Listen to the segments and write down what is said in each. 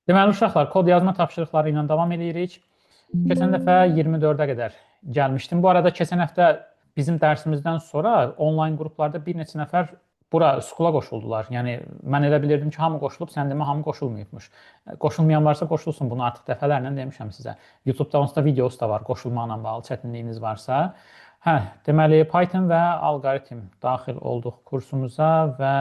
Deməli, uşaqlar, kod yazma tapşırıqları ilə davam edirik. Keçən dəfə 24-ə qədər gəlmişdim. Bu arada keçən həftə bizim dərsimizdən sonra onlayn qruplarda bir neçə nəfər bura skula qoşuldular. Yəni mən elə bilirdim ki, hamı qoşulub, sən demə hamı qoşulmayıbmış. Qoşulmayan varsa qoşulsun. Bunu artıq dəfələrlə demişəm sizə. YouTube-da onsuz da videosu da var, qoşulmaqla bağlı çətinliyiniz varsa. Hə, deməli Python və alqoritm daxil olduq kursumuza və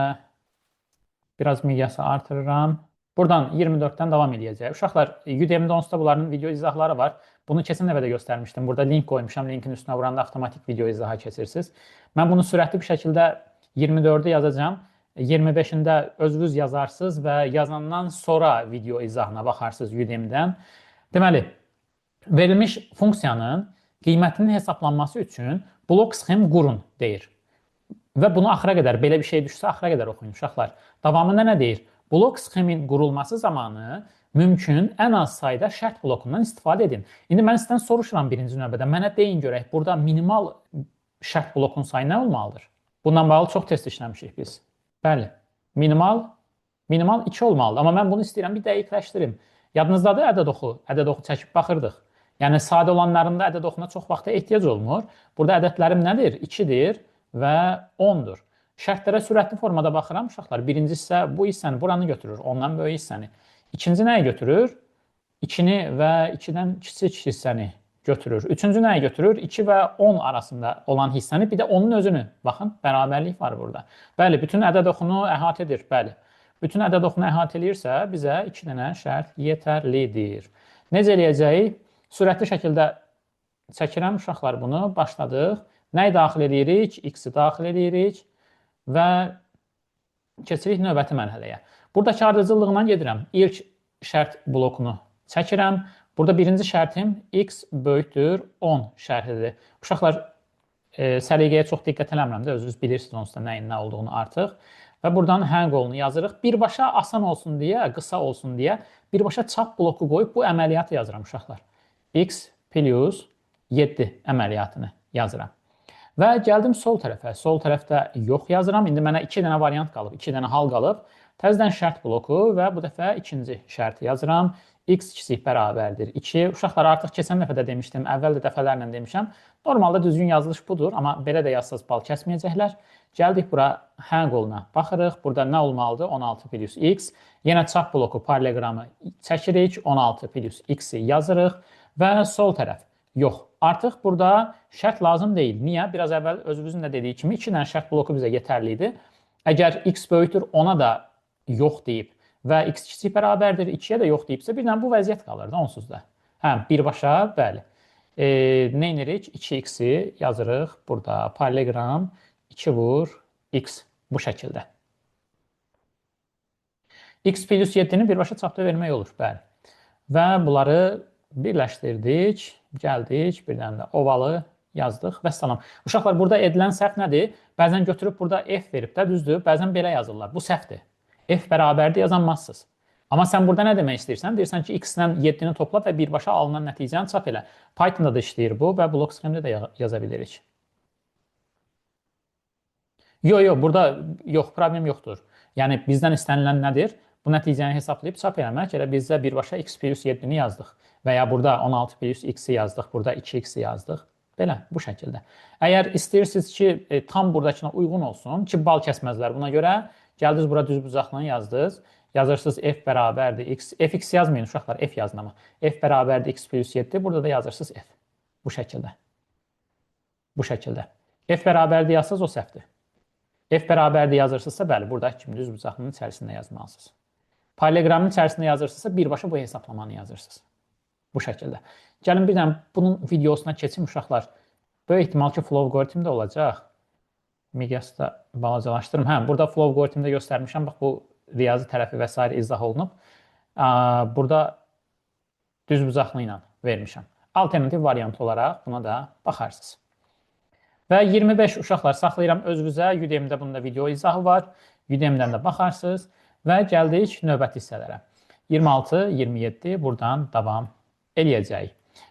biraz miqyası artırıram. Buradan 24-dən davam edəcək. Uşaqlar, Udemy-də onsuz da bunların video izahları var. Bunu keçən dəfə də göstərmişdim. Burada link qoymuşam. Linkin üstünə vuranda avtomatik video izahı keçirsiniz. Mən bunu sürətli bir şəkildə 24-ü yazacağam. 25-də özünüz yazarsınız və yazandan sonra video izahına baxarsınız Udemy-dən. Deməli, verilmiş funksiyanın qiymətinin hesablanması üçün blok sxem qurun deyir. Və bunu axıra qədər, belə bir şey düşsə, axıra qədər oxuyun uşaqlar. Davamında nə deyir? Blok sxemin qurulması zamanı mümkün ən az sayda şərt blokundan istifadə edin. İndi mən sizdən soruşuram birinci növbədə. Mənə deyin görək, burada minimal şərt blokun sayı nə olmalıdır? Bundan bağlı çox test işləmişik biz. Bəli, minimal 2 olmalıdır. Amma mən bunu istəyirəm, bir dəqiqləşdirim. Yadınızdadır ədəd oxu? Ədəd oxu çəkib baxırdıq. Yəni, sadə olanlarında ədəd oxuna çox vaxta ehtiyac olmur. Burada ədədlərim nədir? 2-dir və 10-dur. Şərtlərə sürətli formada baxıram, uşaqlar. Birinci hissə bu hissəni, buranı götürür, ondan böyük hissəni. İkinci nəyi götürür? 2-ni və 2-dən kiçik hissəni götürür. Üçüncü nəyi götürür? 2 və 10 arasında olan hissəni, bir də onun özünü. Baxın, bərabərlik var burada. Bəli, bütün ədəd oxunu əhatə edir. Bəli. Bütün ədəd oxunu əhatə edirsə, bizə 2 dənə şərt yetərlidir. Necə eləyəcəyik? Sürətli şəkildə çəkirəm, uşaqlar, bunu. Başladıq. Nəyi daxil edirik? X-i daxil edirik və keçirik növbəti mərhələyə. Buradakı ardıcıllığından gedirəm. İlk şərt blokunu çəkirəm. Burada birinci şərtim X böyükdür 10 şərtidir. Uşaqlar, səliqəyə çox diqqət eləmirəm də, özünüz bilirsiniz onsuz da nəyin nə olduğunu artıq. Və buradan hang olunu yazırıq. Birbaşa asan olsun deyə, qısa olsun deyə birbaşa çap bloku qoyub bu əməliyyatı yazıram uşaqlar. X plus 7 əməliyyatını yazıram. Və gəldim sol tərəfə. Sol tərəfdə yox yazıram. İndi mənə 2 dənə variant qalıb, 2 dənə hal qalıb. Təzədən şərt bloku və bu dəfə ikinci şərti yazıram. X kiçik bərabərdir 2. Uşaqlar, artıq keçən dəfə də demişdim, əvvəl də dəfələrlə demişəm. Normalda düzgün yazılış budur, amma belə də yazsaz bal kəsməyəcəklər. Gəldik bura hang oluna baxırıq. Burada nə olmalıdır? 16 plus x. Yenə çap bloku paralelogramı çəkirik. 16 plus x-i yazırıq və sol tərəf yox. Artıq burada şərt lazım deyil. Niyə? Biraz əvvəl özümüzün də dediyi kimi 2 dənə şərt bloku bizə yetərlidir. Əgər x böyükdür 10-a da yox deyib və x kiçik bərabərdir 2-yə də yox deyibsə, birdən bu vəziyyət qalır da onsuz da. Hə, birbaşa, bəli. Nə edirik? 2x-i yazırıq burada. Paralelogram 2 vur x bu şəkildə. X plus 7-ni birbaşa çapda vermək olur, bəli. Və bunları birləşdirdik, gəldik, bir dənə də ovalı yazdıq və salam. Uşaqlar, burada edilən səhv nədir? Bəzən götürüb burada f verib də, düzdür? Bəzən belə yazırlar. Bu səhvdir. F bərabərdir yazanmazsınız. Amma sən burada nə demək istəyirsən? Deyirsən ki, x-dən 7-ni topla və birbaşa alınan nəticəni çap elə. Pythonda da işləyir bu və blok sxemdə də yaza bilirik. Yox, burada yox, problem yoxdur. Yəni, bizdən istənilən nədir? Bu nəticəni hesablayıb çap eləmək. Elə bizdə birbaşa x plus 7-ni yazdıq. Və ya burada 16 plus x-i yazdıq, burada 2x-i yazdıq. Belə, bu şəkildə. Əgər istəyirsiniz ki, tam buradakına uyğun olsun, ki, bal kəsməzlər buna görə, gəldiniz bura düz bucaqlığını yazdınız. Yazırsınız f bərabərdir x. Fx yazmayın uşaqlar, f yazın amma. F bərabərdir x plus 7. Burada da yazırsınız f. Bu şəkildə. Bu şəkildə. F bərabərdir yazsınız, o səhvdir. F bərabərdir yazırsınızsa, bəli, buradakı kimi düz bucaqlığının içərisində yazmalısınız. Paralelogramın içərisində yazırsınızsa, birbaşa bu hesablamanı yazırsınız. Bu şəkildə. Gəlin bir dənə bunun videosuna keçim uşaqlar. Böyük ehtimal ki, flow algoritmdə olacaq. Miqyası da balacalaşdırım. Hə, burada flow algoritmdə göstərmişəm. Bax, bu riyazi tərəfi və s. izah olunub. Burada düz bucaqlı ilə vermişəm. Alternativ variant olaraq buna da baxarsınız. Və 25 uşaqlar saxlayıram özünüzə. Udemy-də bunda video izahı var. Udemy-dən də baxarsınız. Və gəldik növbəti hissələrə. 26, 27 buradan davam eləyəcəyik.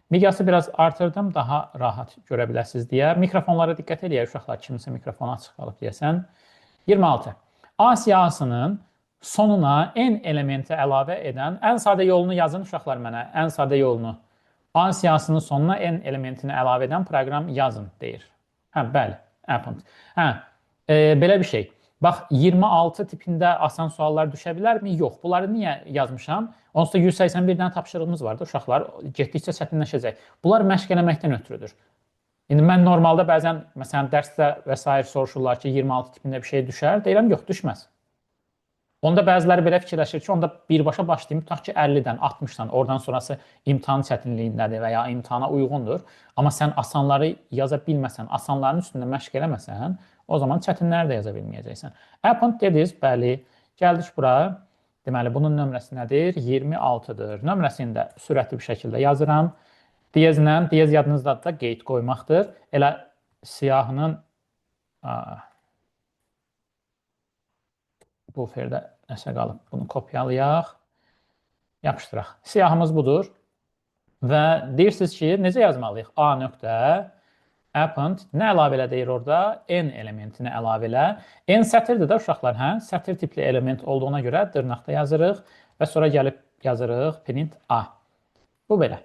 Miqyası biraz artırdım, daha rahat görə biləsiniz deyə. Mikrofonlara diqqət eləyək uşaqlar, kimsə mikrofonu açıq qalıb deyəsən. 26. A siyahısının sonuna n elementi əlavə edən ən sadə yolunu yazın uşaqlar mənə. Ən sadə yolunu. A siyahısının sonuna n elementini əlavə edən proqram yazın deyir. Hə, bəli. Append. Hə, belə bir şey. Bax, 26 tipində asan suallar düşə bilərmi? Yox. Bunları niyə yazmışam? Onsuz da 181 dənə tapşırığımız vardı uşaqlar. Getdikcə çətinləşəcək. Bunlar məşq eləməkdən ötürüdür. İndi mən normalda bəzən, məsələn, dərsdə və s. soruşurlar ki, 26 tipində bir şey düşər. Deyirəm, yox, düşməz. Onda bəziləri belə fikirləşir ki, onda birbaşa başlayayım, tutaq ki, 50-dən, 60-dan, oradan sonrası imtahan çətinliyindədir və ya imtahana uyğundur. Amma sən asanları yaza bilməsən, asanların üstündə məşq eləməsən, o zaman çətinləri də yaza bilməyəcəksən. Append dediniz, bəli, gəldik bura. Deməli, bunun nömrəsi nədir? 26-dır. Nömrəsini də sürətli bir şəkildə yazıram. Diyezlə, diyez yadınızdadır da qeyd qoymaqdır. Elə siyahının bu ferdə nəsə qalıb. Bunu kopyalayaq, yapışdıraq. Siyahımız budur. Və deyirsiniz ki, necə yazmalıyıq? A nöqtə, append, nə əlavə elə deyir orada? N elementini əlavə elə. N sətirdir də uşaqlar, hə? Sətir tipli element olduğuna görə dırnaqda yazırıq və sonra gəlib yazırıq print A. Bu belə.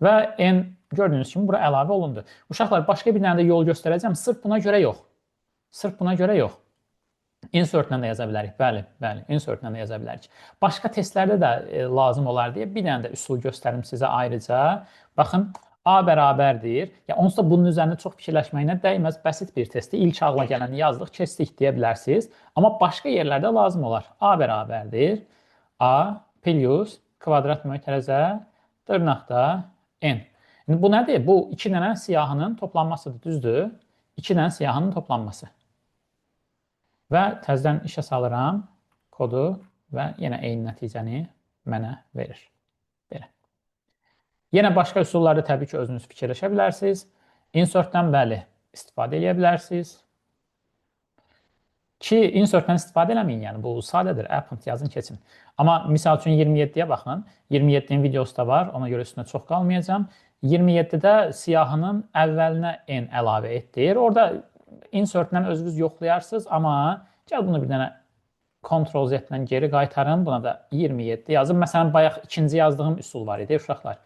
Və n gördüyünüz kimi bura əlavə olundu. Uşaqlar, başqa bir dənə də yol göstərəcəm. Sırf buna görə yox. Sırf buna görə yox. Insert-lə də yaza bilərik. Bəli, bəli, insert-lə də yaza bilərik. Başqa testlərdə də lazım olar deyə bir dənə də üsul göstərim sizə ayrıca. Baxın, A bərabərdir. Ya, onsuz da bunun üzərində çox fikirləşməyinə dəyməz. Bəsit bir testdir. İlk ağla gələni yazdıq, keçdik deyə bilərsiniz. Amma başqa yerlərdə lazım olar. A bərabərdir. A plus kvadrat mötərizə dırnaqda n. İndi bu nədir? Bu iki dənə siyahının toplanmasıdır, düzdür? İki dənə siyahının toplanması. Və təzədən işə salıram kodu və yenə eyni nəticəni mənə verir. Belə. Yenə başqa üsullarda təbii ki, özünüz fikirləşə bilərsiniz. Insert-dən bəli, istifadə edə bilərsiniz. Ki, insert-dən istifadə eləməyin, yəni bu sadədir, append yazın, keçin. Amma misal üçün 27-yə baxın, 27-nin videosu da var, ona görə üstünə çox qalmayacağım. 27-də siyahının əvvəlinə n əlavə et deyir. Orada insert-dən özünüz yoxlayarsınız, amma gəl bunu bir dənə Ctrl-Z-lə geri qaytarın, buna da 27 yazın. Məsələn, bayaq ikinci yazdığım üsul var idi, uşaqlar.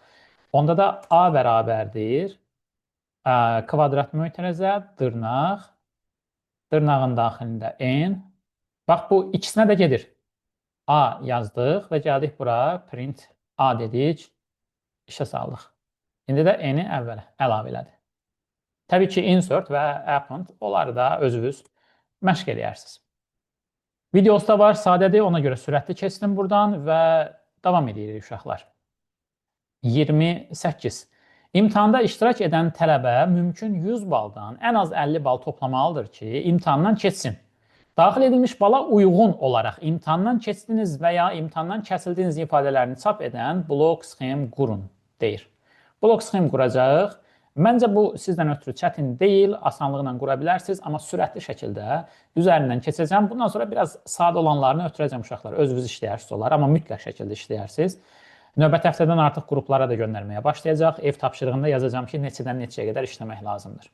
Onda da A bərabərdir, kvadrat mötərizə, dırnaq, dırnağın daxilində n. Bax, bu ikisinə də gedir. A yazdıq və gəldik bura, print A dedik, işə saldıq. İndi də n-i əlavə elədi. Təbii ki, insert və append, onları da özünüz məşq eləyərsiniz. Videosu da var, sadədir, ona görə sürətli keçdim buradan və davam edirik uşaqlar. 28. İmtahanda iştirak edən tələbə mümkün 100 baldan ən az 50 bal toplamalıdır ki, imtahandan keçsin. Daxil edilmiş bala uyğun olaraq imtahandan keçdiniz və ya imtahandan kəsildiyiniz ifadələrini çap edən blok sxem qurun, deyir. Blok sxem quracaq. Məncə bu sizdən ötürü çətin deyil, asanlıqla qura bilərsiniz, amma sürətli şəkildə üzərindən keçəcəm. Bundan sonra biraz sadə olanlarını ötürəcəm uşaqlar. Özünüz işləyərsiniz olar, amma mütləq şəkildə işləyərsiniz. Növbəti həftədən artıq qruplara da göndərməyə başlayacaq. Ev tapşırığında yazacağım ki, neçədən neçəyə qədər işləmək lazımdır.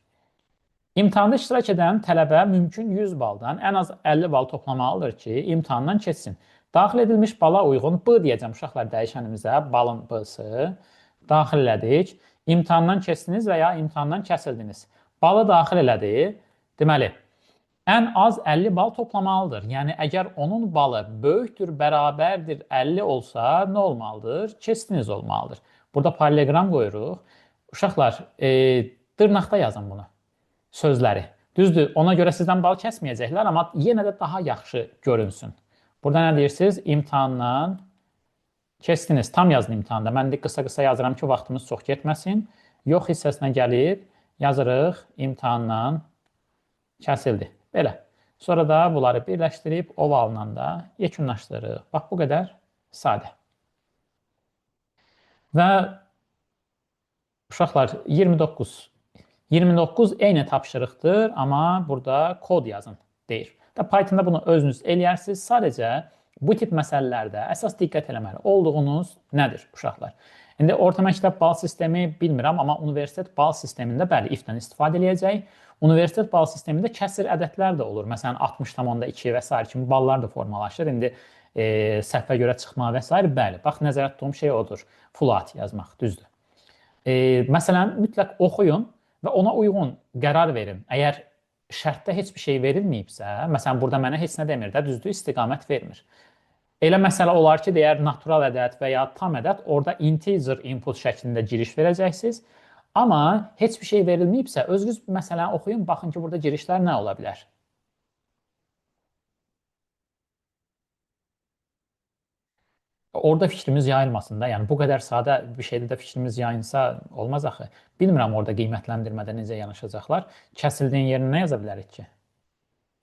İmtahanda iştirak edən tələbə mümkün 100 baldan ən az 50 bal toplamalıdır ki, imtahandan keçsin. Daxil edilmiş bala uyğun B deyəcəm uşaqlar dəyişənimizə, balın B-sı daxil elədik. İmtahandan keçdiniz və ya imtahandan kəsildiniz. Balı daxil elədi. Deməli, ən az 50 bal toplamalıdır. Yəni, əgər onun balı böyükdür, bərabərdir 50 olsa, nə olmalıdır? Keçdiniz olmalıdır. Burada paralleloqram qoyuruq. Uşaqlar, dırnaqda yazın bunu, sözləri. Düzdür, ona görə sizdən bal kəsməyəcəklər, amma yenə də daha yaxşı görünsün. Burada nə deyirsiniz? İmtahandan keçdiniz, tam yazın imtahanda. Mən də qısa-qısa yazıram ki, vaxtımız çox getməsin. Yox hissəsinə gəlib yazırıq, imtahandan kəsildi. Belə. Sonra da bunları birləşdirib ovalla da yekunlaşdırırıq. Bax, bu qədər sadə. Və uşaqlar, 29. 29 eyni tapşırıqdır, amma burada kod yazın, deyir. Pythonda bunu özünüz eləyərsiniz. Sadəcə bu tip məsələlərdə əsas diqqət eləməli olduğunuz nədir uşaqlar? İndi orta məktəb bal sistemi bilmirəm, amma universitet bal sistemində bəli, if-dən istifadə edəcək. Universitet bal sistemində kəsr ədədlər də olur. Məsələn, 60,2 və s. kimi ballar da formalaşır. İndi səhvə görə çıxma və s. Bəli, bax nəzərdə tutduğum şey odur. Full at yazmaq, düzdür. Məsələn, mütləq oxuyun və ona uyğun qərar verin. Əgər şərtdə heç bir şey verilməyibsə, məsələn, burada mənə heç nə demir də, düzdür, istiqamət vermir. Elə məsələ olar ki, deyər natural ədəd və ya tam ədəd, orada integer input şəklində giriş verəcəksiniz. Amma heç bir şey verilməyibsə, özünüz məsələn oxuyun, baxın ki, burada girişlər nə ola bilər. Orada fikrimiz yayılmasın da, yəni bu qədər sadə bir şeydə də fikrimiz yayınsa olmaz axı. Bilmirəm orada qiymətləndirmədə necə yanaşacaqlar. Kəsildiyin yerinə nə yaza bilərik ki?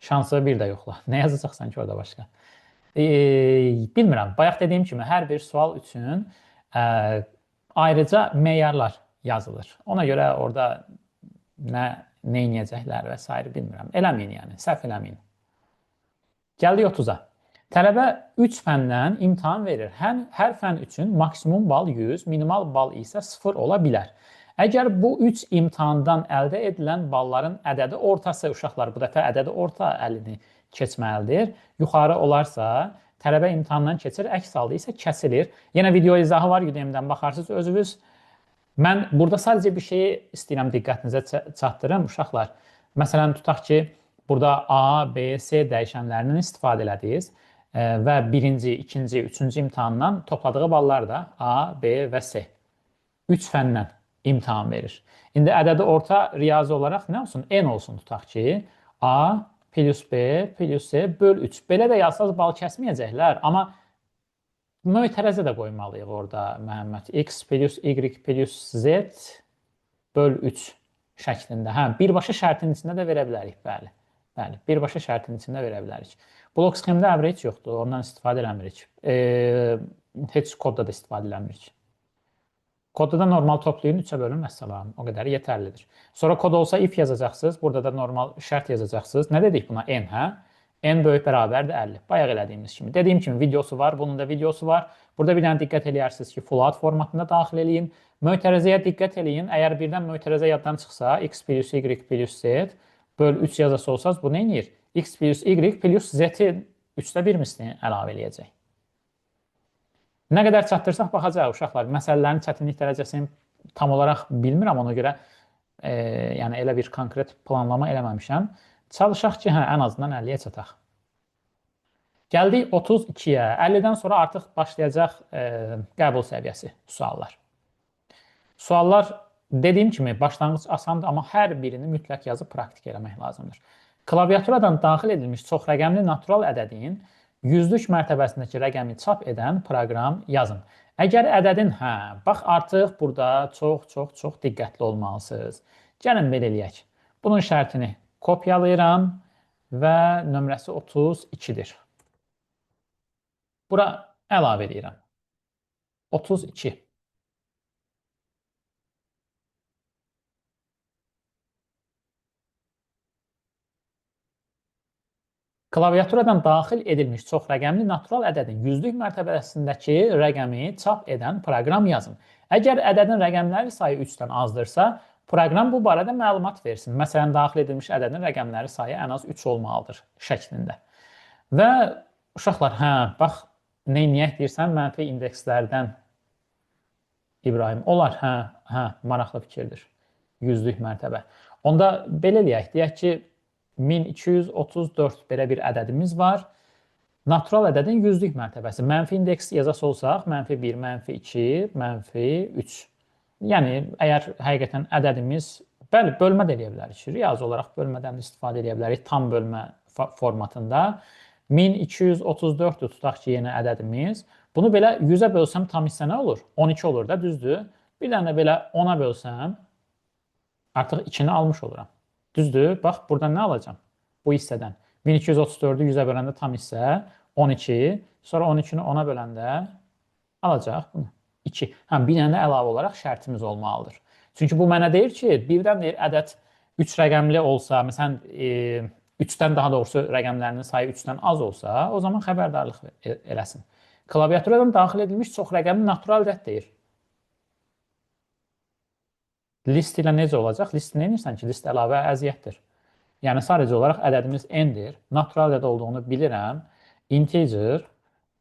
Şansı bir də yoxla. Nə yazacaqsan ki orada başqa? Bilmirəm. Bayaq dediyim kimi hər bir sual üçün ayrıca meyarlar yazılır. Ona görə orada nə edəcəklər və s. bilmirəm. Eləməyin yəni, səhv eləməyin. Gəldik 30-a. Tələbə 3 fəndən imtahan verir. Hər fən üçün maksimum bal 100, minimal bal isə 0 ola bilər. Əgər bu 3 imtahandan əldə edilən balların ədədi ortası, uşaqlar bu dəfə ədədi orta əlini keçməlidir. Yuxarı olarsa tələbə imtahandan keçir, əks halda isə kəsilir. Yenə video izahı var, Udemy-dən baxarsınız özünüz. Mən burada sadəcə bir şeyi istəyirəm diqqətinizə çatdırım, uşaqlar. Məsələn, tutaq ki, burada A, B, C dəyişənlərindən istifadə elədiniz və birinci, ikinci, üçüncü imtahandan topladığı ballar da A, B və C. 3 fəndən imtahan verir. İndi ədədi orta riyazi olaraq nə olsun? N olsun tutaq ki, A plus B plus C böl 3. Belə də yazsanız bal kəsməyəcəklər, amma mötərəzə də qoymalıyıq orada Məhəmməd. X plus Y plus Z böl 3 şəklində. Hə, birbaşa şərtin içində də verə bilərik, bəli. Bəli, birbaşa şərtin içində verə bilərik. Blok sxemdə average yoxdur, ondan istifadə eləmirik. Heç kodda da istifadə eləmirik. Kodda da normal toplayın, 3-ə bölün, məsələn, o qədər yetərlidir. Sonra kod olsa if yazacaqsınız, burada da normal şərt yazacaqsınız. Nə dedik buna? N, hə? N böyük bərabərdir 50. Bayaq elədiyimiz kimi. Dediyim kimi videosu var, bunun da videosu var. Burada bir dənə diqqət eləyərsiniz ki, full out formatında daxil eləyin. Mötərəzəyə diqqət eləyin. Əgər birdən mötərəzə yaddan çıxsa, x plus y plus z böl 3 yazası olsanız, bu nə edir? X plus y plus z-i 3də 1 mislini əlavə eləyəcək. Nə qədər çatdırsaq baxacaq uşaqlar. Məsələlərin çətinlik dərəcəsini tam olaraq bilmirəm, ona görə yəni elə bir konkret planlama eləməmişəm. Çalışaq ki, ən azından 50-yə çataq. Gəldik 32-yə. 50-dən sonra artıq başlayacaq qəbul səviyyəsi suallar. Suallar dediyim kimi başlanğıc asandır, amma hər birini mütləq yazıb praktik eləmək lazımdır. Klaviaturadan daxil edilmiş çox rəqəmli natural ədədin yüzlük mərtəbəsindəki rəqəmi çap edən proqram yazın. Əgər ədədin, bax artıq burada çox diqqətli olmalısınız. Gəlin belə eləyək. Bunun şərtini kopyalayıram və nömrəsi 32-dir. Bura əlavə edirəm. 32. Klaviaturadan daxil edilmiş çox rəqəmli natural ədədin yüzlük mərtəbəsindəki rəqəmi çap edən proqram yazın. Əgər ədədin rəqəmləri sayı 3-dən azdırsa, proqram bu barədə məlumat versin. Məsələn, daxil edilmiş ədədin rəqəmləri sayı ən az 3 olmalıdır şəklində. Və uşaqlar, bax, nə edək deyirsən, mənfi indekslərdən İbrahim, olar, maraqlı fikirdir. Yüzlük mərtəbə. Onda belə deyək ki, 1234 belə bir ədədimiz var. Natural ədədin yüzlük mərtəbəsi. Mənfi indeks yazası olsaq, mənfi 1, mənfi 2, mənfi 3. Yəni, əgər həqiqətən ədədimiz, bəli, bölmə də eləyə bilərik. Riyazi olaraq bölmədən də istifadə eləyə bilərik. Tam bölmə formatında. 1234-dür, tutaq ki, yeni ədədimiz. Bunu belə 100-ə bölsəm tam hissə nə olur? 12 olur da, düzdür. Bir dənə belə 10-a bölsəm, artıq 2-ni almış oluram. Düzdür? Bax, buradan nə alacam? Bu hissədən. 1234-ü 100-ə böləndə tam hissə 12. Sonra 12-ni 10-a böləndə alacaq bunu. 2. Bir dənə əlavə olaraq şərtimiz olmalıdır. Çünki bu mənə deyir ki, birdən deyir ədəd 3 rəqəmli olsa, məsələn, 3-dən daha doğrusu rəqəmlərinin sayı 3-dən az olsa, o zaman xəbərdarlıq eləsin. Klaviaturadan daxil edilmiş çox rəqəmli natural ədəd deyir. List ilə necə olacaq? List nə edirsən ki, list əlavə əziyyətdir. Yəni, sadəcə olaraq ədədimiz n-dir. Natural ədəd olduğunu bilirəm. Integer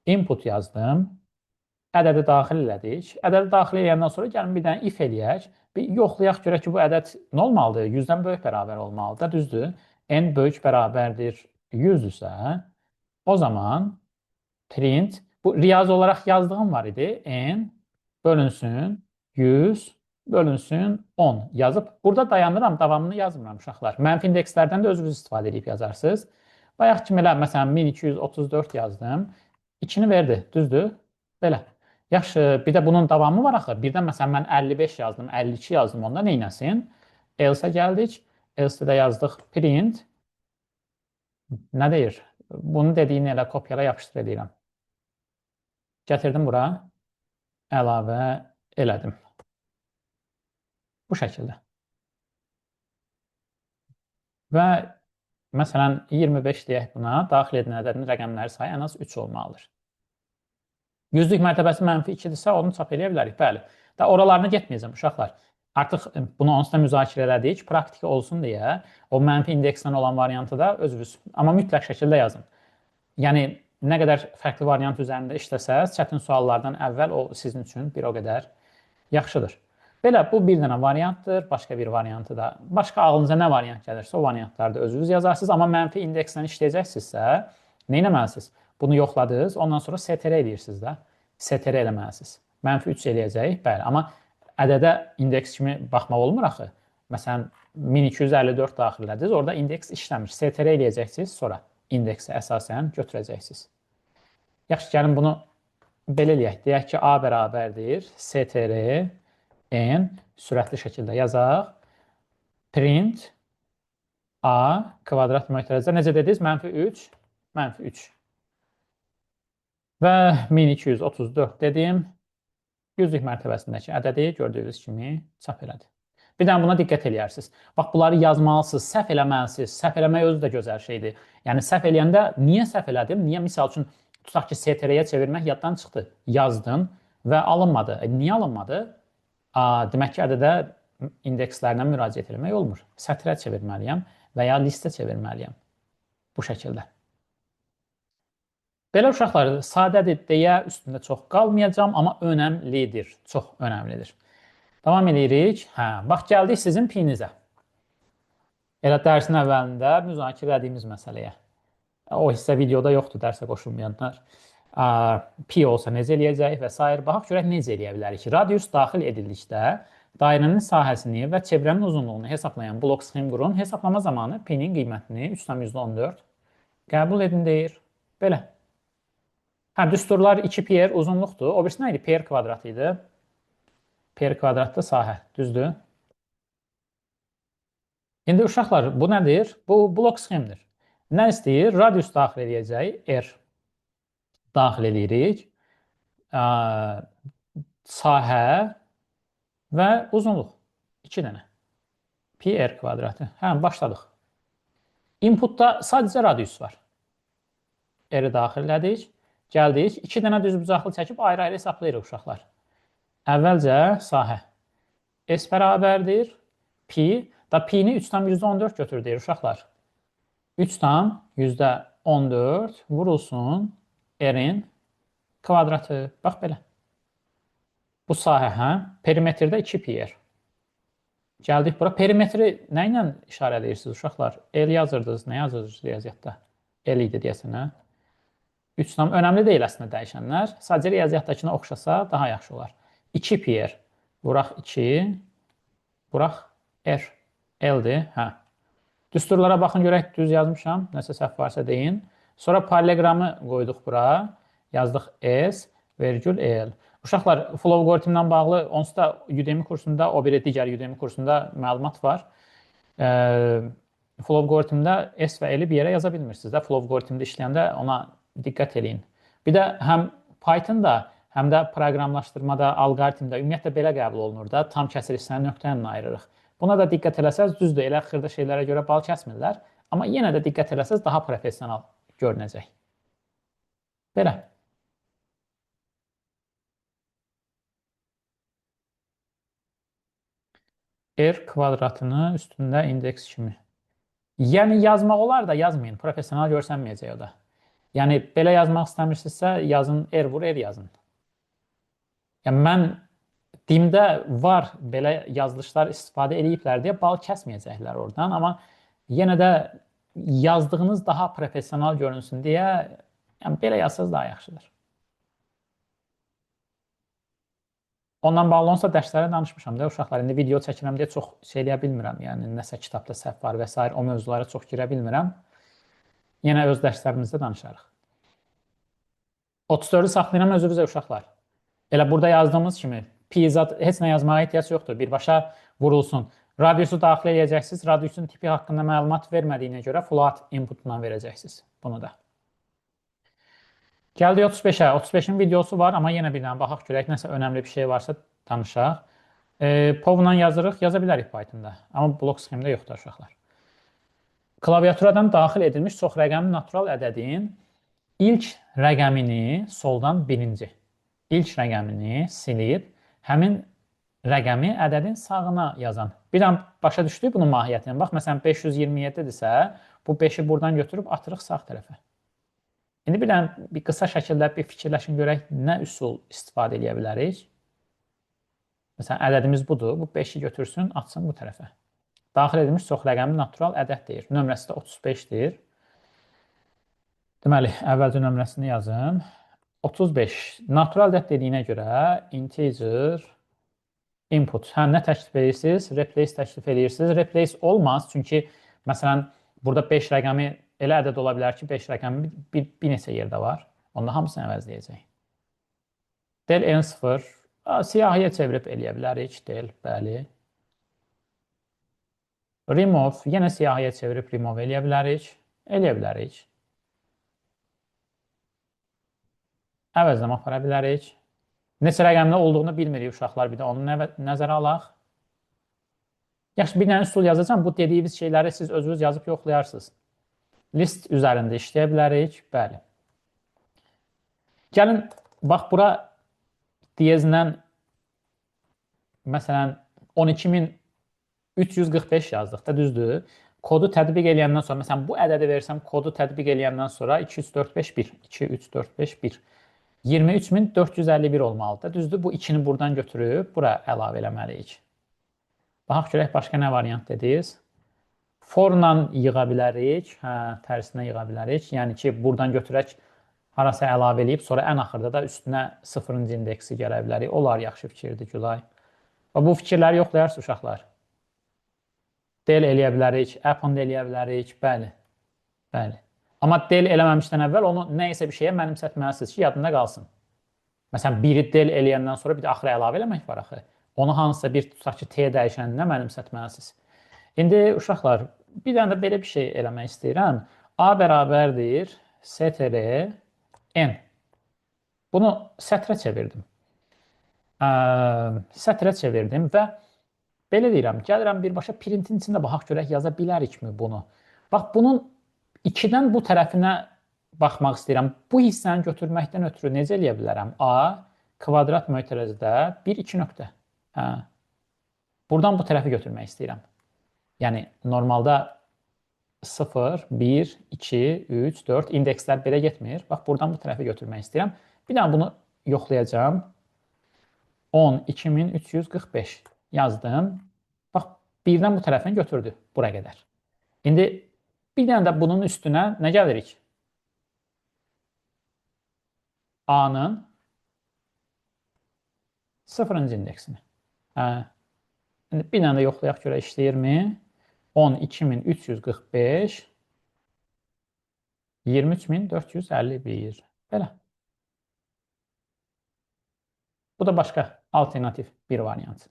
Input yazdım. Ədədi daxil elədik. Ədədi daxil edəndən sonra gəlin bir dənə if eləyək. Bir yoxlayaq görək ki, bu ədəd nə olmalıdır? 100-dən böyük bərabər olmalıdır. Düzdür? N böyük bərabərdir 100-dürsə, o zaman print, bu riyazi olaraq yazdığım var idi. N bölünsün 100 bölünsün 10 yazıb. Burada dayanıram, davamını yazmıram uşaqlar. Mənfi indekslərdən də özünüz istifadə edib yazarsınız. Bayaq kimi elə, məsələn, 1234 yazdım. 2-ni verdi, düzdür? Belə. Yaxşı, bir də bunun davamı var axı. Birdən məsələn mən 55 yazdım, 52 yazdım. Onda nə etsin? Else-ə gəldik. Else-də yazdıq print. Nə deyir? Bunu dediyini elə kopyala yapışdır edirəm. Gətirdim bura. Əlavə elədim. Bu şəkildə. Və məsələn 25 deyək buna, daxil edilən ədədin rəqəmləri sayı ən az 3 olmalıdır. Yüzlük mərtəbəsi -2-dirsə, onu çap eləyə bilərik. Bəli. Da oralarına getməyəcəm uşaqlar. Artıq bunu onsuz da müzakirə elədik. Praktika olsun deyə o mənfi indeksdən olan variantı da özünüz, amma mütləq şəkildə yazın. Yəni nə qədər fərqli variant üzərində işləsəz, çətin suallardan əvvəl o sizin üçün bir o qədər yaxşıdır. Belə, bu bir dənə variantdır. Başqa bir variantı da, başqa ağlınıza nə variant gəlirsə, o variantları da özünüz yazarsınız. Amma mənfi indekslə işləyəcəksinizsə, nə etməlisiniz? Bunu yoxladınız, ondan sonra STR edirsiniz də. STR eləməlisiniz. -3 eləyəcək, bəli. Amma ədədə indeks kimi baxmaq olmur axı. Məsələn, 1254 daxillədiniz, orada indeks işləmir. STR eləyəcəksiniz, sonra indeksi əsasən götürəcəksiniz. Yaxşı, gəlin bunu belə eləyək. Deyək ki, A bərabərdir, STR, N, sürətli şəkildə yazaq. Print, A, kvadrat mötərizə. Necə dediniz? -3, -3. Və 1234 dedim. Yüzlük mərtəbəsindəki ədədi gördüyünüz kimi çap elədi. Bir dənə buna diqqət eləyərsiniz. Bax, bunları yazmalısınız, səhv eləməlisiniz. Səhv eləmək özü də gözəl şeydir. Yəni, səhv eləyəndə niyə səhv elədim? Niyə, misal üçün, tutaq ki, STR-yə çevirmək yaddan çıxdı. Yazdın və alınmadı. Niyə alınmadı? Demək ki, ədədə indekslərlə müraciət etmək olmur. Sətrə çevirməliyəm və ya listə çevirməliyəm. Bu şəkildə. Belə uşaqlar, sadədir deyə üstündə çox qalmayacam, amma önəmlidir, çox önəmlidir. Davam edirik. Bax, gəldik sizin pi-nizə. Elə dərsin əvvəlində müzakirə etdiyimiz məsələyə. O hissə videoda yoxdur, dərsə qoşulmayanlar. Pi olsa necə eləyəcək və s. Baxaq, görək necə eləyə bilərik. Radius daxil edildikdə dairənin sahəsini və çevrənin uzunluğunu hesaplayan blok sxem qurun. Hesablama zamanı pi-nin qiymətini 3,14 qəbul edin deyir. Belə. Düsturlar 2πr uzunluqdur. O birisi nə idi? Πr kvadratı idi. Πr kvadratda sahə. Düzdür? İndi uşaqlar, bu nədir? Bu blok sxemdir. Nə istəyir? Radius daxil edəcək. R daxil edirik. Sahə və uzunluq. 2 dənə. Πr kvadratı. Başladıq. Inputda sadəcə radius var. R-i daxil elədik. Gəldik, 2 dənə düzbucaqlı çəkib ayrı-ayrı hesablayırıq uşaqlar. Əvvəlcə sahə. S bərabərdir. Pi. Da pi-ni 3,14 götür deyir uşaqlar. 3,14 vurulsun R-in kvadratı. Bax belə. Bu sahə, perimetrdə 2πr. Gəldik bura. Perimetri nə ilə işarə edirsiniz uşaqlar? L yazırdınız, nə yazırdınız riyaziyyatda? L idi deyəsən, 3 tam önəmli deyil əslində dəyişənlər. Sadəcə riyaziyyatdakına oxşasa daha yaxşı olar. 2πr. Vuraq 2. Vuraq R. L-dir. Düsturlara baxın, görək düz yazmışam. Nəsə səhv varsa deyin. Sonra paralleqramı qoyduq bura. Yazdıq S, vergül L. Uşaqlar, flow algoritmdən bağlı onsuz da Udemy kursunda, o biri digər Udemy kursunda məlumat var. Flow algoritmdə S və L-i bir yerə yaza bilmirsiniz də. Flow algoritmdə işləyəndə ona diqqət edin. Bir də həm Pythonda, həm də proqramlaşdırmada, alqoritmdə ümumiyyətlə belə qəbul olunur da, tam kəsir hissəni nöqtə ilə ayırırıq. Buna da diqqət eləsəz, düzdür, elə xırda şeylərə görə bal kəsmirlər, amma yenə də diqqət eləsəz daha professional görünəcək. Belə. R kvadratını üstündə indeks kimi. Yəni yazmaq olar da yazmayın, professional görsənməyəcək o da. Yəni belə yazmaq istəmirsinizsə, yazın er vur, er yazın. Yəni mən DİM-də var belə yazılışlar istifadə ediblər deyə bal kəsməyəcəklər oradan, amma yenə də yazdığınız daha professional görünsün deyə yəni belə yazsanız daha yaxşıdır. Ondan bağlı olsa dərslərə danışmışam da uşaqlar. İndi video çəkirəm deyə çox şey eləyə bilmirəm. Yəni nəsə kitabda səhv var və s. o mövzulara çox girə bilmirəm. Yenə öz dərslərimizdə danışarıq. 34-ü saxlayıram özünüzə uşaqlar. Elə burada yazdığımız kimi pizat heç nə yazmağa ehtiyac yoxdur. Birbaşa vurulsun. Radiusu daxil edəcəksiniz. Radiusun tipi haqqında məlumat vermədiyinə görə float inputla verəcəksiniz bunu da. Gəldik 35-ə. 35-in videosu var, amma yenə bir dənə baxaq görək, nəsə önəmli bir şey varsa danışaq. POV-la yazırıq, yaza bilərik Python-da. Amma blok sxemdə yoxdur uşaqlar. Klaviaturadan daxil edilmiş çox rəqəmli natural ədədin ilk rəqəmini soldan birinci. İlk rəqəmini silib, həmin rəqəmi ədədin sağına yazan. Bir dənə başa düşdük bunun mahiyyətini. Bax, məsələn, 527-dirsə, bu 5-i buradan götürüb atırıq sağ tərəfə. İndi bir qısa şəkildə bir fikirləşin görək, nə üsul istifadə edə bilərik? Məsələn, ədədimiz budur. Bu 5-i götürsün, atsın bu tərəfə. Daxil edilmiş çox rəqəmli natural ədəd deyir. Nömrəsi də 35-dir. Deməli, əvvəlcə nömrəsini yazım. 35. Natural ədəd dediyinə görə integer input. Həm nə təklif edirsiniz? Replace təklif edirsiniz. Replace olmaz, çünki məsələn, burada 5 rəqəmi elə ədəd ola bilər ki, 5 rəqəmi bir neçə yerdə var. Onda hamısını əvəzləyəcək. Del n0 siyahıya çevirib eləyə bilərik. Del, bəli. Remove, yenə siyahıya çevirib remove eləyə bilərik. Eləyə bilərik. Əvəzləmə apara bilərik. Neçə rəqəmdə olduğunu bilmirik uşaqlar, bir də onu nəzərə alaq. Yaxşı, bir dənə üsul yazacağım. Bu dediyiniz şeyləri siz özünüz yazıb yoxlayarsınız. List üzərində işləyə bilərik. Bəli. Gəlin, bax, bura diyezindən məsələn 12345 yazdıq da, düzdür. Kodu tətbiq eləyəndən sonra, məsələn, bu ədədi versəm, kodu tətbiq eləyəndən sonra 23451, 23451, 23451 olmalıdır. Düzdür, bu 2-ni buradan götürüb bura əlavə eləməliyik. Baxaq görək, başqa nə variant dediniz? For-la yığa bilərik, tərsinə yığa bilərik. Yəni ki, buradan götürək, harasa əlavə eləyib, sonra ən axırda da üstünə 0-cı indeksi gələ bilərik. Onlar yaxşı fikirdir, Gülay. Və bu fikirləri yoxlayarsınız, uşaqlar. Del eləyə bilərik, append eləyə bilərik, bəli. Bəli. Amma del eləməmişdən əvvəl onu nəyəsə bir şeyə mənimsətməlisiniz ki, yadında qalsın. Məsələn, biri del eləyəndən sonra bir də axıra əlavə eləmək var axı. Onu hansısa bir tutaq ki, T dəyişəninə mənimsətməlisiniz. İndi, uşaqlar, bir dənə də belə bir şey eləmək istəyirəm. A bərabərdir str n. Bunu sətrə çevirdim. Sətrə çevirdim və belə deyirəm, gəlirəm birbaşa printin içində baxaq görək, yaza bilərikmi bunu? Bax, bunun 2-dən bu tərəfinə baxmaq istəyirəm. Bu hissəni götürməkdən ötürü necə eləyə bilərəm? A kvadrat mötərizədə 1-2 nöqtə. Buradan bu tərəfi götürmək istəyirəm. Yəni, normalda 0, 1, 2, 3, 4 indekslər belə getmir. Bax, buradan bu tərəfi götürmək istəyirəm. Bir daha bunu yoxlayacağım. 10.2345 yazdım. Bax, birdən bu tərəfini götürdü bura qədər. İndi bir dənə də bunun üstünə nə gəlirik? A-nın 0-cı indeksini. İndi bir dənə də yoxlayaq görə işləyirmi? 10.2345 23.451. Belə. Bu da başqa alternativ bir variant.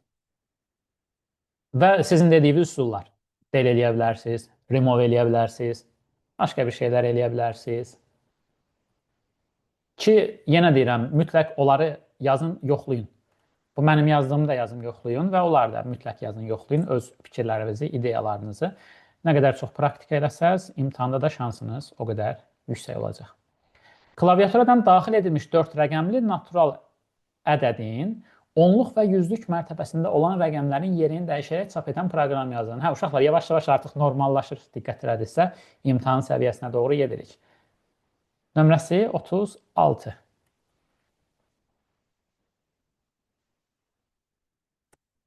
Və sizin dediyiniz üsullar. Del eləyə bilərsiniz, remove eləyə bilərsiniz, başqa bir şeylər eləyə bilərsiniz. Ki, yenə deyirəm, mütləq onları yazın, yoxlayın. Bu mənim yazdığımı da yazın, yoxlayın və onları da mütləq yazın, yoxlayın öz fikirlərinizi, ideyalarınızı. Nə qədər çox praktika eləsəz, imtahanda da şansınız o qədər yüksək olacaq. Klaviaturadan daxil edilmiş 4 rəqəmli natural ədədin onluq və yüzlük mərtəbəsində olan rəqəmlərin yerini dəyişərək çap edən proqram yazın. Hə, uşaqlar, yavaş-yavaş artıq normallaşır, diqqət elədirsə, imtahan səviyyəsinə doğru gedirik. Nömrəsi 36.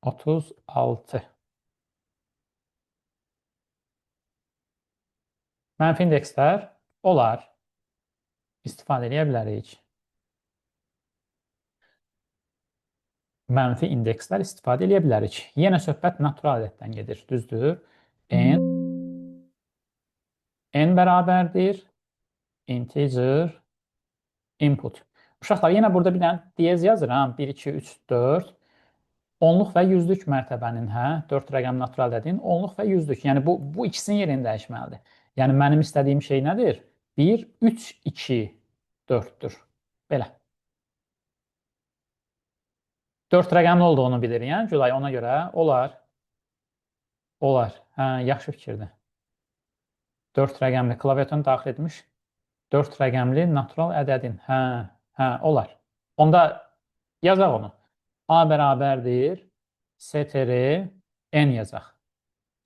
36. Mənfi indekslər olar. İstifadə edə bilərik. Mənfi indekslər istifadə edə bilərik. Yenə söhbət natural ədəddən gedir, düzdür? N bərabərdir integer input. Uşaqlar, yenə burada bir dənə diyez yazıram. 1, 2, 3, 4. Onluq və yüzlük mərtəbənin, 4 rəqəm natural ədədin onluq və yüzlük. Yəni bu ikisinin yerini dəyişməlidir. Yəni mənim istədiyim şey nədir? 1, 3, 2, 4-dür. Belə. 4 rəqəmli olduğunu bilirik, yəni Gülay, ona görə olar. Olar. Yaxşı fikirdir. 4 rəqəmli klaviatonu daxil etmiş 4 rəqəmli natural ədədin. Olar. Onda yazaq onu. A bərabərdir str n yazaq.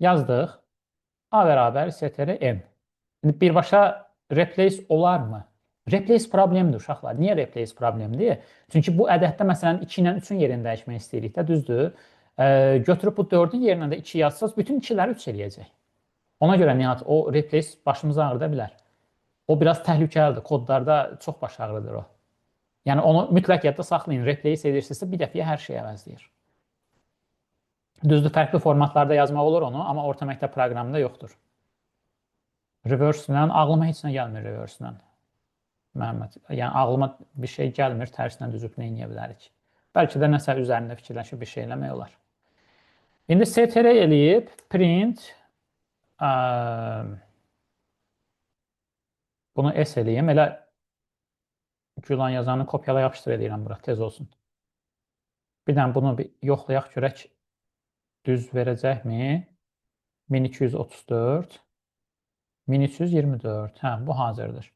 Yazdıq. A bərabər str n. Birbaşa replace olarmı? Replace problemdir uşaqlar. Niyə replace problemdir? Çünki bu ədəddə məsələn 2 ilə 3-ün yerini dəyişmək istəyirik də, düzdür? Götürüb bu 4-ün yerinə də 2 yazsaz, bütün 2-ləri 3 eləyəcək. Ona görə Nihat, o replace başımızı ağrıda bilər. O biraz təhlükəlidir. Kodlarda çox baş ağrıdır o. Yəni onu mütləq yadda saxlayın. Replace edirsinizsə bir dəfəyə hər şeyi əvəzləyir. Düzdür, fərqli formatlarda yazmaq olur onu, amma orta məktəb proqramında yoxdur. Reverse-lə, ağlıma heç nə gəlmir reverse-lə. Məhəmməd, yəni ağlıma bir şey gəlmir, tərsinə düzüb nə edə bilərik. Bəlkə də nəsə üzərində fikirləşib bir şey eləmək olar. İndi str eləyib print bunu S eləyim. Elə Gülan yazanı kopyala yapışdır edirəm bura, tez olsun. Bir dənə bunu bir yoxlayaq görək düz verəcəkmi? 1234 1324. Bu hazırdır.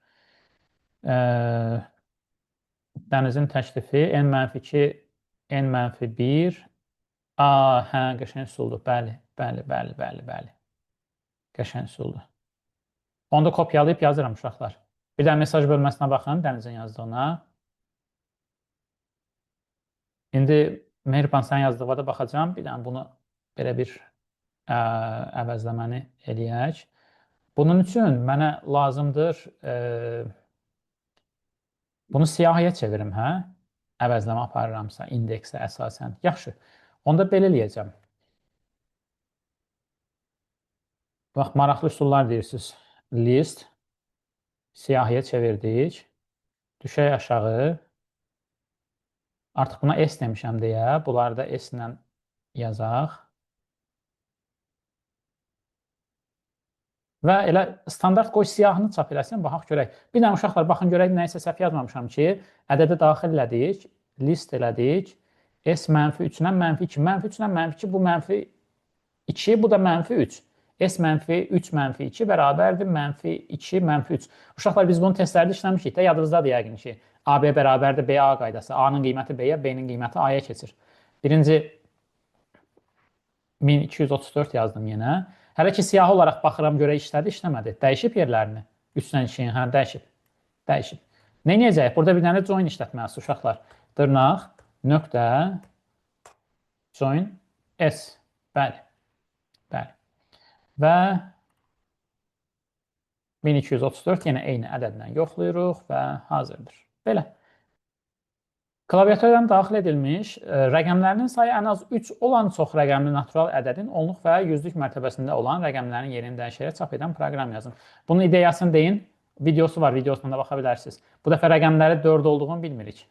Dənizin təklifi n-2 n-1 qəşəng üsuldur. Bəli. Qəşəng üsuldur. Onu da kopyalayıb yazıram uşaqlar. Bir də mesaj bölməsinə baxın, Dənizin yazdığına. İndi Mehriban sən yazdığına da baxacağım. Bir dənə bunu belə bir əvəzləməni eləyək. Bunun üçün mənə lazımdır bunu siyahıya çevirim, əvəzləmə aparıramsa, indeksə əsasən. Yaxşı, onda belə eləyəcəm. Bax, maraqlı üsullar deyirsiniz. List, siyahıya çevirdik. Düşək aşağı. Artıq buna S demişəm deyə, bunları da S ilə yazaq. Və elə standart qoy siyahını çap eləsin, baxaq görək. Bir dənə uşaqlar, baxın görək, nəyisə səhv yazmamışam ki, ədədə daxil elədik, list elədik. S-3-dən -2, -3-dən -2, bu -2, bu da -3. S-3, -2 bərabərdir -2, -3. Uşaqlar, biz bunu testlərdə işləmişik də, yadınızdadır yəqin ki, AB bərabərdir BA qaydası. A-nın qiyməti B-yə, B-nin qiyməti A-ya keçir. Birinci 1234 yazdım yenə. Hələ ki, siyahı olaraq baxıram, görək işlədi, işləmədi. Dəyişib yerlərini. 3-dən 2-yə, dəyişib. Nə edəcək? Burada bir dənə join işlətməlidir uşaqlar. Dırnaq, nöqtə, join, S. Bəli. Və 1234 yenə eyni ədədlə yoxlayırıq və hazırdır. Belə. Klaviaturdan daxil edilmiş rəqəmlərinin sayı ən az 3 olan çox rəqəmli natural ədədin onluq və yüzlük mərtəbəsində olan rəqəmlərin yerini dəyişərək çap edən proqram yazın. Bunun ideyasını deyin. Videosu var, videosuna da baxa bilərsiniz. Bu dəfə rəqəmləri 4 olduğunu bilmirik.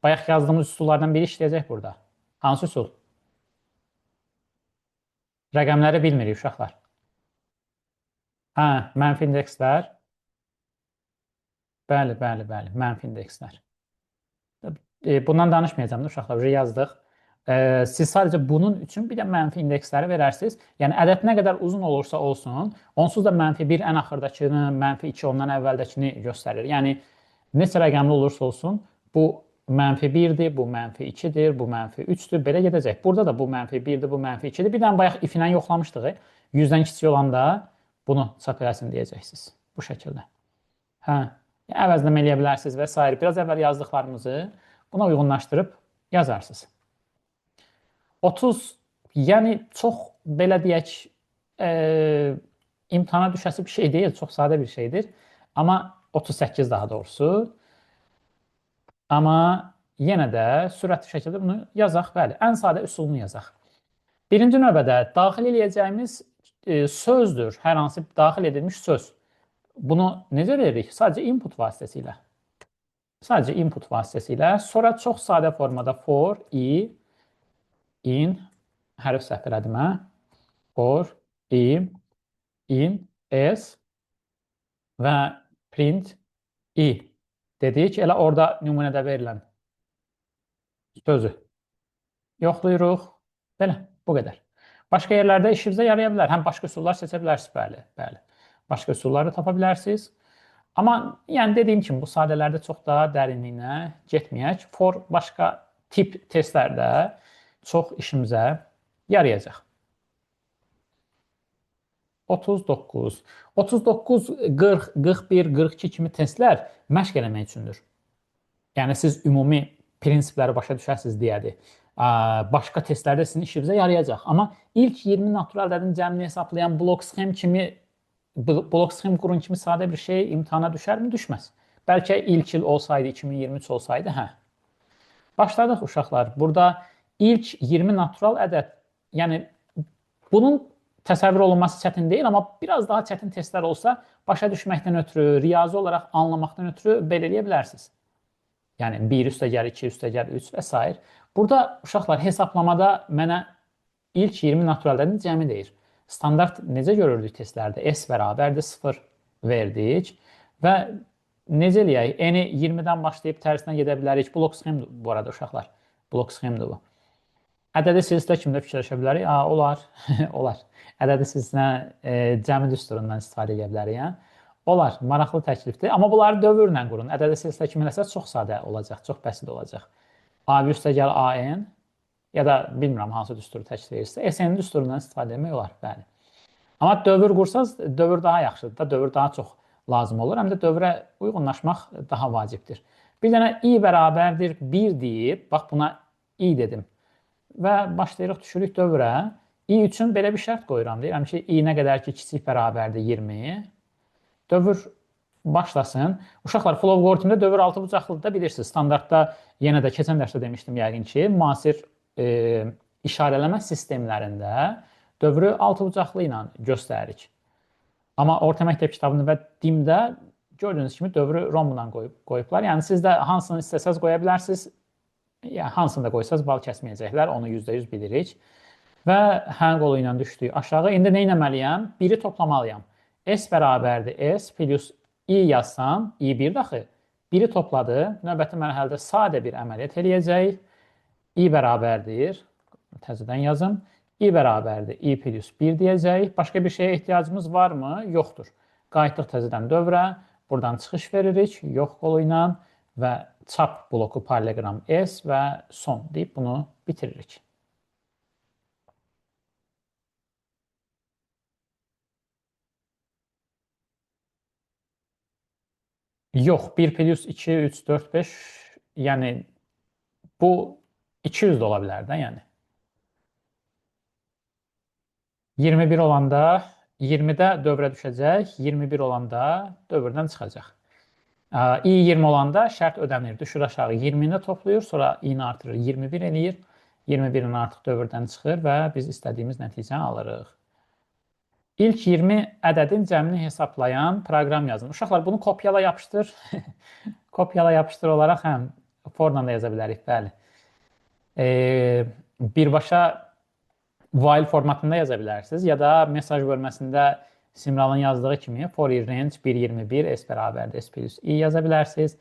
Bayaq yazdığımız üsullardan biri işləyəcək burada. Hansı üsul? Rəqəmləri bilmirik uşaqlar. Mənfi indekslər. Bəli, mənfi indekslər. Bundan danışmayacağım da uşaqlar, yazdıq. Siz sadəcə bunun üçün bir də mənfi indeksləri verərsiniz. Yəni, ədəd nə qədər uzun olursa olsun, onsuz da -1 ən axırdakını, -2 ondan əvvəldəkini göstərir. Yəni, neçə rəqəmli olursa olsun, bu -1-dir, bu -2-dir, bu -3-dür, belə gedəcək. Burada da bu -1-dir, bu -2-dir. Bir dənə bayaq if ilə yoxlamışdıq. 100-dən kiçik olanda bunu çap eləsin deyəcəksiniz. Bu şəkildə. əvəzləmə eləyə bilərsiniz və s. Biraz əvvəl yazdıqlarımızı buna uyğunlaşdırıb yazarsınız. 30, yəni çox belə deyək, imtahana düşəsi bir şey deyil, çox sadə bir şeydir. Amma 38 daha doğrusu. Amma yenə də sürətli şəkildə bunu yazaq. Bəli, ən sadə üsulunu yazaq. Birinci növbədə daxil edəcəyimiz sözdür, hər hansı daxil edilmiş söz. Bunu necə veririk? Sadəcə input vasitəsilə. Sadəcə input vasitəsilə. Sonra çox sadə formada for, in, hərf səhv elədim, for, in, s və print, dedik. Elə orada nümunədə verilən sözü yoxlayırıq. Belə, bu qədər. Başqa yerlərdə işinizə yaraya bilər. Həm başqa üsullar seçə bilərsiniz, bəli. Başqa üsulları tapa bilərsiniz. Amma yəni dediyim kimi bu sadələrdə çox daha dərinliyinə getməyək. For başqa tip testlərdə çox işimizə yarayacaq. 39, 40, 41, 42 kimi testlər məşq eləmək üçündür. Yəni siz ümumi prinsipləri başa düşərsiniz deyədir. Başqa testlərdə sizin işinizə yarayacaq. Amma ilk 20 natural ədədin cəmini hesaplayan blok sxem qurun kimi sadə bir şey imtahana düşərmi? Düşməz. Bəlkə ilk il olsaydı, 2023 olsaydı, hə. Başladıq uşaqlar. Burada ilk 20 natural ədəd, yəni bunun təsəvvür olunması çətin deyil, amma biraz daha çətin testlər olsa, başa düşməkdən ötürü, riyazi olaraq anlamaqdan ötürü belə eləyə bilərsiniz. Yəni 1 üstəgəl 2 üstəgəl 3 və s. Burada uşaqlar hesablamada mənə ilk 20 natural ədədin cəmi deyir. Standart necə görürdük testlərdə? S bərabərdir 0 verdik və necə eləyək? N-i 20-dən başlayıb tərsinə gedə bilərik. Blok sxemdir bu arada uşaqlar. Blok sxemdir bu. Ədədi silsilə kimdə fikirləşə bilərik? Olar. Olar. Ədədi silsilə cəmi düsturundan istifadə edə bilərik. Olar. Maraqlı təklifdir. Amma bunları dövrlə qurun. Ədədi silsilə kimi eləsə çox sadə olacaq, çox bəsit olacaq. A1 üstəgəl AN ya da bilmirəm hansı düsturu təklif edirsə, SN düsturundan istifadə etmək olar. Bəli. Amma dövr qursanız, dövr daha yaxşıdır da, dövr daha çox lazım olur. Həm də dövrə uyğunlaşmaq daha vacibdir. Bir dənə i bərabərdir 1 deyib, bax buna i dedim. Və başlayırıq, düşürük dövrə. i üçün belə bir şərt qoyuram. Deyirəm ki, i nə qədər ki, kiçik bərabərdir 20. Dövr başlasın. Uşaqlar, flow algoritmdə dövr altıbucaqlıdır da bilirsiniz. Standartda yenə də keçən dərsdə demişdim yəqin ki, müasir işarələmə sistemlərində dövrü altıbucaqlı ilə göstəririk. Amma orta məktəb kitabında və DİM-də gördüyünüz kimi dövrü romla qoyublar. Yəni siz də hansını istəsəz qoya bilərsiniz. Yəni hansını da qoysanız bal kəsməyəcəklər. Onu %100 bilirik. Və hə qolu ilə düşdük aşağı. İndi nə etməliyəm? 1-i toplamalıyam. S bərabərdir S plus i yazsam, i1 daxı 1-i topladı. Növbəti mərhələdə sadə bir əməliyyat eləyəcək. i bərabərdir. Təzədən yazım. i bərabərdir. i plus 1 deyəcək. Başqa bir şeyə ehtiyacımız varmı? Yoxdur. Qayıtdıq təzədən dövrə. Buradan çıxış veririk. Yox qolu ilə və çap bloku parallelogram S və son deyib bunu bitiririk. Yox, 1 plus 2, 3, 4, 5, yəni bu 200 də ola bilər də, yəni. 21 olanda 20-də dövrə düşəcək, 21 olanda dövrdən çıxacaq. i 20 olanda şərt ödənir, düşür aşağı 20-ni toplayır, sonra i-ni artırır, 21 eləyir, 21-in artıq dövrdən çıxır və biz istədiyimiz nəticəni alırıq. İlk 20 ədədin cəmini hesaplayan proqram yazın. Uşaqlar, bunu kopyala yapışdır. Kopyala yapışdır olaraq həm forla da yaza bilərik, bəli. Birbaşa while formatında yaza bilərsiniz ya da mesaj bölməsində Simralın yazdığı kimi for i range 1.21 s bərabərdir s plus i yaza bilərsiniz.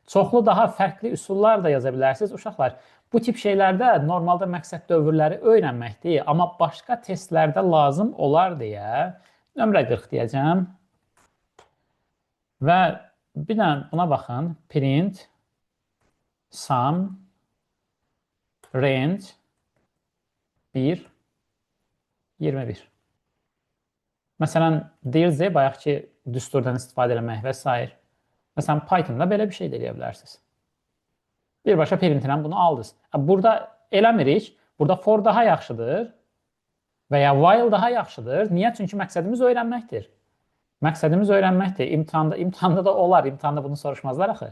Çoxlu daha fərqli üsullar da yaza bilərsiniz. Uşaqlar, bu tip şeylərdə normalda məqsəd dövrləri öyrənməkdir, amma başqa testlərdə lazım olar deyə nömrə 40 deyəcəm. Və bir dənə buna baxın. Print sum range 1 21. Məsələn, deyir Z bayaq ki, düsturdan istifadə eləmək və s. Məsələn, Pythonda belə bir şey də eləyə bilərsiniz. Birbaşa printerdən bunu aldınız. Burada eləmirik. Burada for daha yaxşıdır və ya while daha yaxşıdır. Niyə? Çünki məqsədimiz öyrənməkdir. Məqsədimiz öyrənməkdir. İmtahanda da olar. İmtahanda bunu soruşmazlar axı.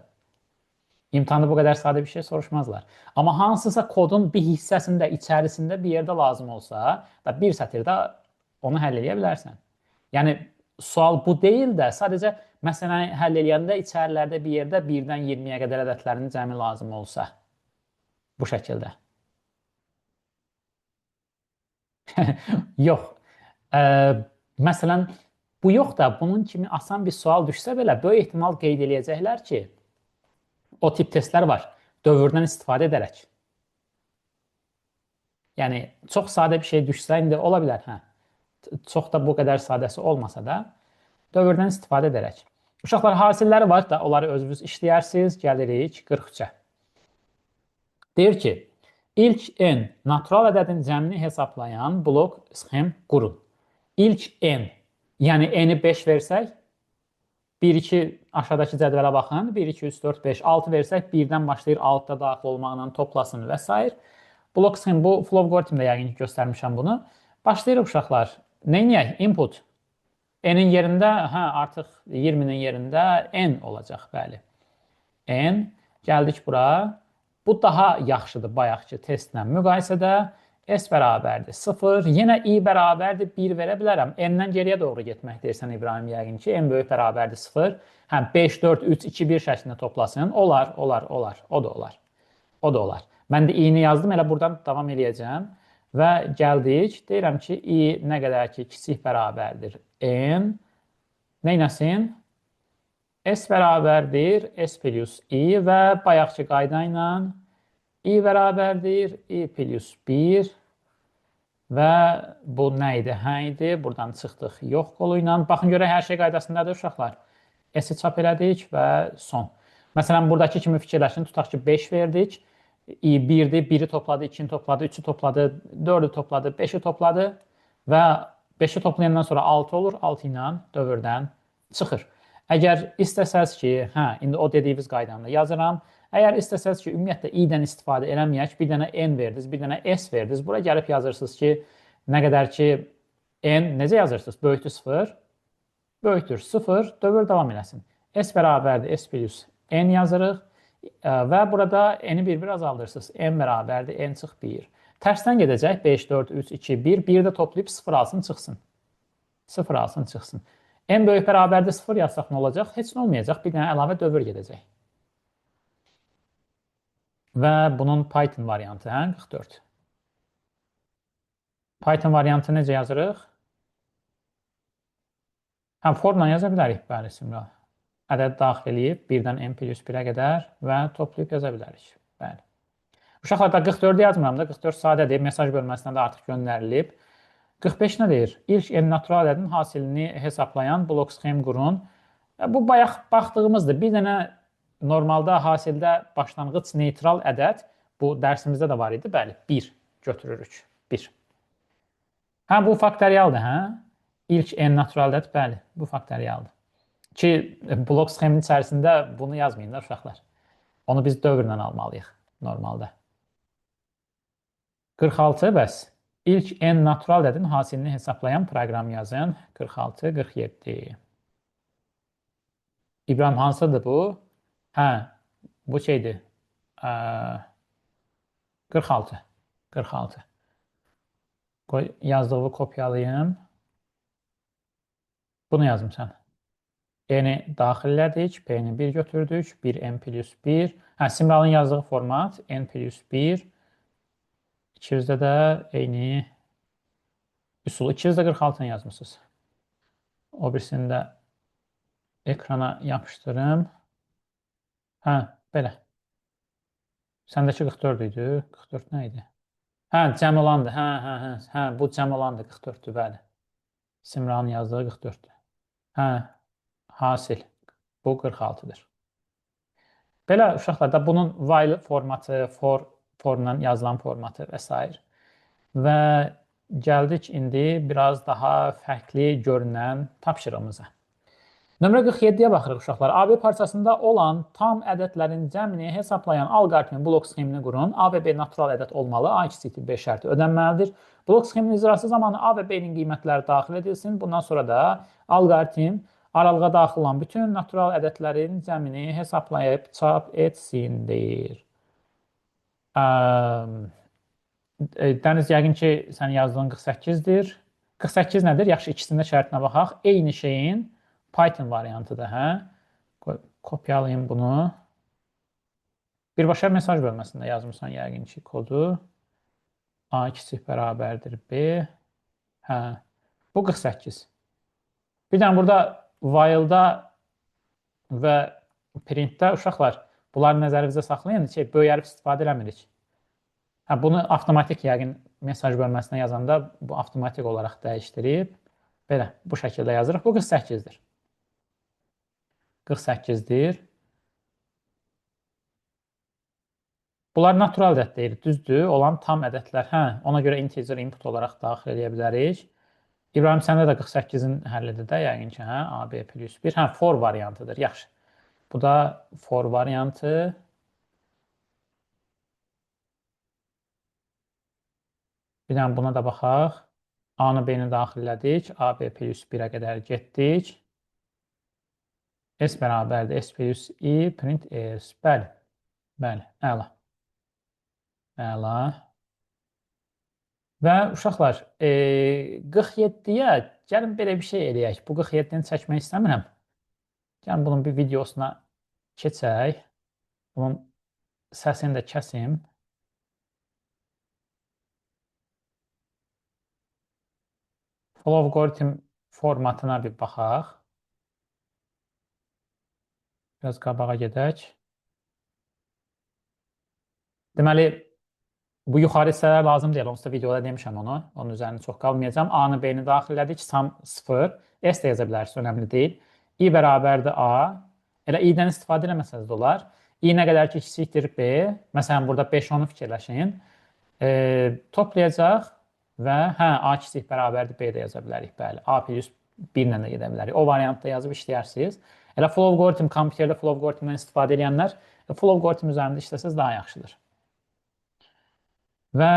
İmtahanda bu qədər sadə bir şey soruşmazlar. Amma hansısa kodun bir hissəsində, içərisində bir yerdə lazım olsa, da bir sətirdə onu həll edə bilərsən. Yəni sual bu deyil də, sadəcə məsələni həll edəndə içərilərdə bir yerdə 1-dən 20-yə qədər ədədlərinin cəmi lazım olsa, bu şəkildə. Yox. Məsələn, bu yox da, bunun kimi asan bir sual düşsə belə, böyük ehtimal qeyd eləyəcəklər ki, o tip testlər var. Dövrdən istifadə edərək. Yəni, çox sadə bir şey düşsə, indi ola bilər, hə. Çox da bu qədər sadəsi olmasa da, dövrdən istifadə edərək. Uşaqlar, hasilləri var da, onları özünüz işləyərsiniz, gəlirik 43-ə. Deyir ki, ilk n natural ədədin cəmini hesaplayan blok sxem qurun. İlk n, yəni n-i 5 versək, 1, 2, aşağıdakı cədvələ baxın. 1, 2, 3, 4, 5, 6 versək, 1-dən başlayır 6-da daxil olmaqla toplasın və s. Blok sxem, bu Flowgortimdə yəqin göstərmişəm bunu. Başlayırıq uşaqlar. Neyniyək? Input. N-in yerində, hə, artıq 20-nin yerində n olacaq, bəli. N. Gəldik bura. Bu daha yaxşıdır bayaqki testlə müqayisədə. S bərabərdir 0. Yenə I bərabərdir 1 verə bilərəm. N-dən geriyə doğru getmək deyirsən İbrahim yəqin ki. N böyük bərabərdir 0. Həm 5, 4, 3, 2, 1 şəklində toplasın. Olar. O da olar. O da olar. Mən də I-ni yazdım. Elə buradan davam edəcəm. Və gəldik. Deyirəm ki, I nə qədər ki kiçik bərabərdir N. Neynəsin? S bərabərdir S plus I və bayaqki qayda ilə I bərabərdir I plus 1 və bu nə idi? Hə idi. Buradan çıxdıq yox qolu ilə. Baxın görək hər şey qaydasındadır uşaqlar. S-i çap elədik və son. Məsələn, buradakı kimi fikirləşin. Tutaq ki 5 verdik. I 1-dir. 1-i topladı, 2-ni topladı, 3-ü topladı, 4-ü topladı, 5-i topladı və 5-i toplayandan sonra 6 olur. 6 ilə dövrdən çıxır. Əgər istəsəz ki, hə, indi o dediyiniz qaydanı yazıram. Əgər istəsəz ki, ümumiyyətlə i-dən istifadə eləməyək, bir dənə n verdiniz, bir dənə s verdiniz. Bura gəlib yazırsınız ki, nə qədər ki n necə yazırsınız? Böyükdür 0, böyükdür 0, dövr davam eləsin. S bərabərdir S plus n yazırıq və burada n-i bir-bir azaldırsınız. N bərabərdir n çıx 1. Tərsdən gedəcək 5, 4, 3, 2, 1. 1 də toplayıb 0 alsın, çıxsın. 0 alsın, çıxsın. N böyük bərabərdir 0 yazsaq nə olacaq? Heç nə olmayacaq. Bir dənə əlavə dövr gedəcək. Və bunun Python variantı, hə? 44. Python variantı necə yazırıq? Hə, forla yaza bilərik, bəli, Simral. Ədəd daxil edib, 1-dən n plus 1-ə qədər və toplayıb yaza bilərik. Bəli. Uşaqlarda 44 yazmıram da, 44 sadədir. Mesaj bölməsinə də artıq göndərilib. 45 nə deyir? İlk n natural ədədin hasilini hesaplayan blok sxem qurun. Bu bayaq baxdığımızdır. Bir dənə normalda hasildə başlanğıc neytral ədəd, bu dərsimizdə də var idi, bəli, 1 götürürük, 1. Hə, bu faktorialdır, hə? İlk n natural ədəd, bəli, bu faktorialdır. Ki, blok sxemin içərisində bunu yazmayın da uşaqlar. Onu biz dövrlə almalıyıq, normalda. 46, bəs. İlk n natural ədədin hasilini hesaplayan proqram yazın. 46, 47. İbrahim, hansıdır bu? Hə, bu şeydir. 46. 46. Qoy, yazdığımı kopyalayım. Bunu yazdım sən. N-i daxil elədik, P-ni 1 götürdük, 1n plus 1. Hə, Simralın yazdığı format n plus 1. İkinizdə də eyni üsulu. İkinizdə 46-nı yazmışsınız. O birisini də ekrana yapışdırım. Hə, belə. Səndəki 44 idi. 44 nə idi? Hə, cəm olandır. Hə, bu cəm olandır. 44-dür, bəli. Simranın yazdığı 44-dür. Hə, hasil. Bu 46-dır. Belə uşaqlarda bunun while formatı, for-la yazılan formatı və s. Və gəldik indi biraz daha fərqli görünən tapşırığımıza. Nömrə 47-yə baxırıq uşaqlar. AB parçasında olan tam ədədlərin cəmini hesablayan alqoritmin blok sxemini qurun. A və B natural ədəd olmalı. A kiçikdir B şərti ödənməlidir. Blok sxeminin icrası zamanı A və B-nin qiymətləri daxil edilsin. Bundan sonra da alqoritim aralığa daxil olan bütün natural ədədlərin cəmini hesablayıb çap etsin deyir. Dəniz, yəqin ki, sən yazdığın 48-dir. 48 nədir? Yaxşı, ikisində şərtinə baxaq. Eyni şeyin Python variantıdır, hə? Kopyalayayım bunu. Birbaşa mesaj bölməsində yazmışsan yəqin ki, kodu. A kiçik bərabərdir B. Hə, bu 48. Bir dənə burada while-da və print-də uşaqlar, bunları nəzərinizdə saxlayın, böyük hərf istifadə eləmirik. Hə, bunu avtomatik yəqin mesaj bölməsinə yazanda bu avtomatik olaraq dəyişdirib. Belə, bu şəkildə yazırıq. Bu 48-dir. 48-dir. Bunlar natural ədəd deyil, düzdür. Olan tam ədədlər. Hə, ona görə integer input olaraq daxil edə bilərik. İbrahim, səndə də 48-in həllidir də, yəqin ki, hə, AB plus 1. Hə, for variantıdır. Yaxşı. Bu da for variantı. Bir dənə buna da baxaq. A-nı B-ni daxillədik. AB plus 1-ə qədər getdik. S bərabərdir. S plus I print S. Bəli. Bəli. Əla. Əla. Və uşaqlar, 47-yə gəlin belə bir şey eləyək. Bu 47-ni çəkmək istəmirəm. Gəlin bunun bir videosuna keçək. Bunun səsini də kəsim. Flow algoritm formatına bir baxaq. Biraz qabağa gedək. Deməli, bu yuxarı hissələr lazım deyil. Onsuz da videoda demişəm onu. Onun üzərində çox qalmayacağım. A-nı B-ni daxillədik. Sum 0. S də yaza bilərsiniz. Önəmli deyil. I bərabərdir A. Elə I-dən istifadə eləməsəniz də olar. I nə qədər ki kiçikdir B. Məsələn, burada 5-10-u fikirləşin. Toplayacaq və hə, A kiçik bərabərdir B də yaza bilərik. Bəli. A plus 1 ilə də gedə bilərik. O variantda yazıb işləyərsiniz. Elə flow algoritm, kompüterdə flow algoritmdən istifadə edənlər flow algoritm üzərində işləsəz daha yaxşıdır. Və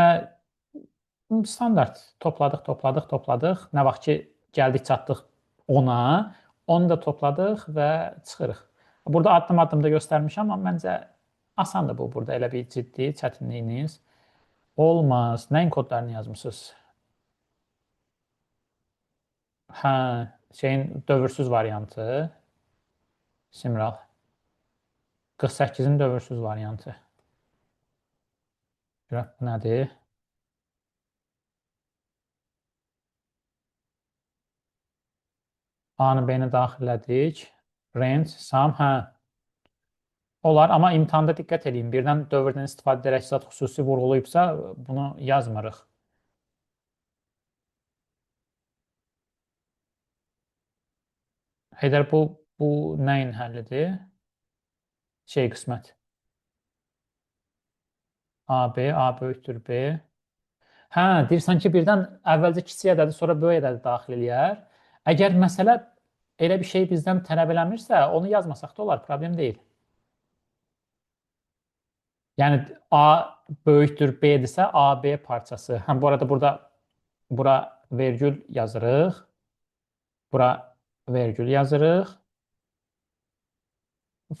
standart topladıq. Nə vaxt ki gəldik, çatdıq 10-a, onu da topladıq və çıxırıq. Burada addım-addım da göstərmişəm, amma məncə asandır bu. Burada elə bir ciddi çətinliyiniz olmaz. Nəyin kodlarını yazmışsınız? Hə, şeyin dövürsüz variantı. Simral. 48-in dövürsüz variantı. Görək, bu nədir? A-nı B-ni daxillədik. Range, sum, hə. Olar, amma imtahanda diqqət edin. Birdən dövrdən istifadə edərək zat xüsusi vurğulayıbsa, bunu yazmırıq. Heydər, bu nəyin həllidir? Şey qismət. AB, A böyükdür B. Hə, deyirsən ki, birdən əvvəlcə kiçik ədədi, sonra böyük ədədi daxil eləyər. Əgər məsələ elə bir şey bizdən tələb eləmirsə, onu yazmasaq da olar, problem deyil. Yəni, A böyükdür B-dirsə, AB parçası. Həm bu arada bura vergül yazırıq. Bura vergül yazırıq.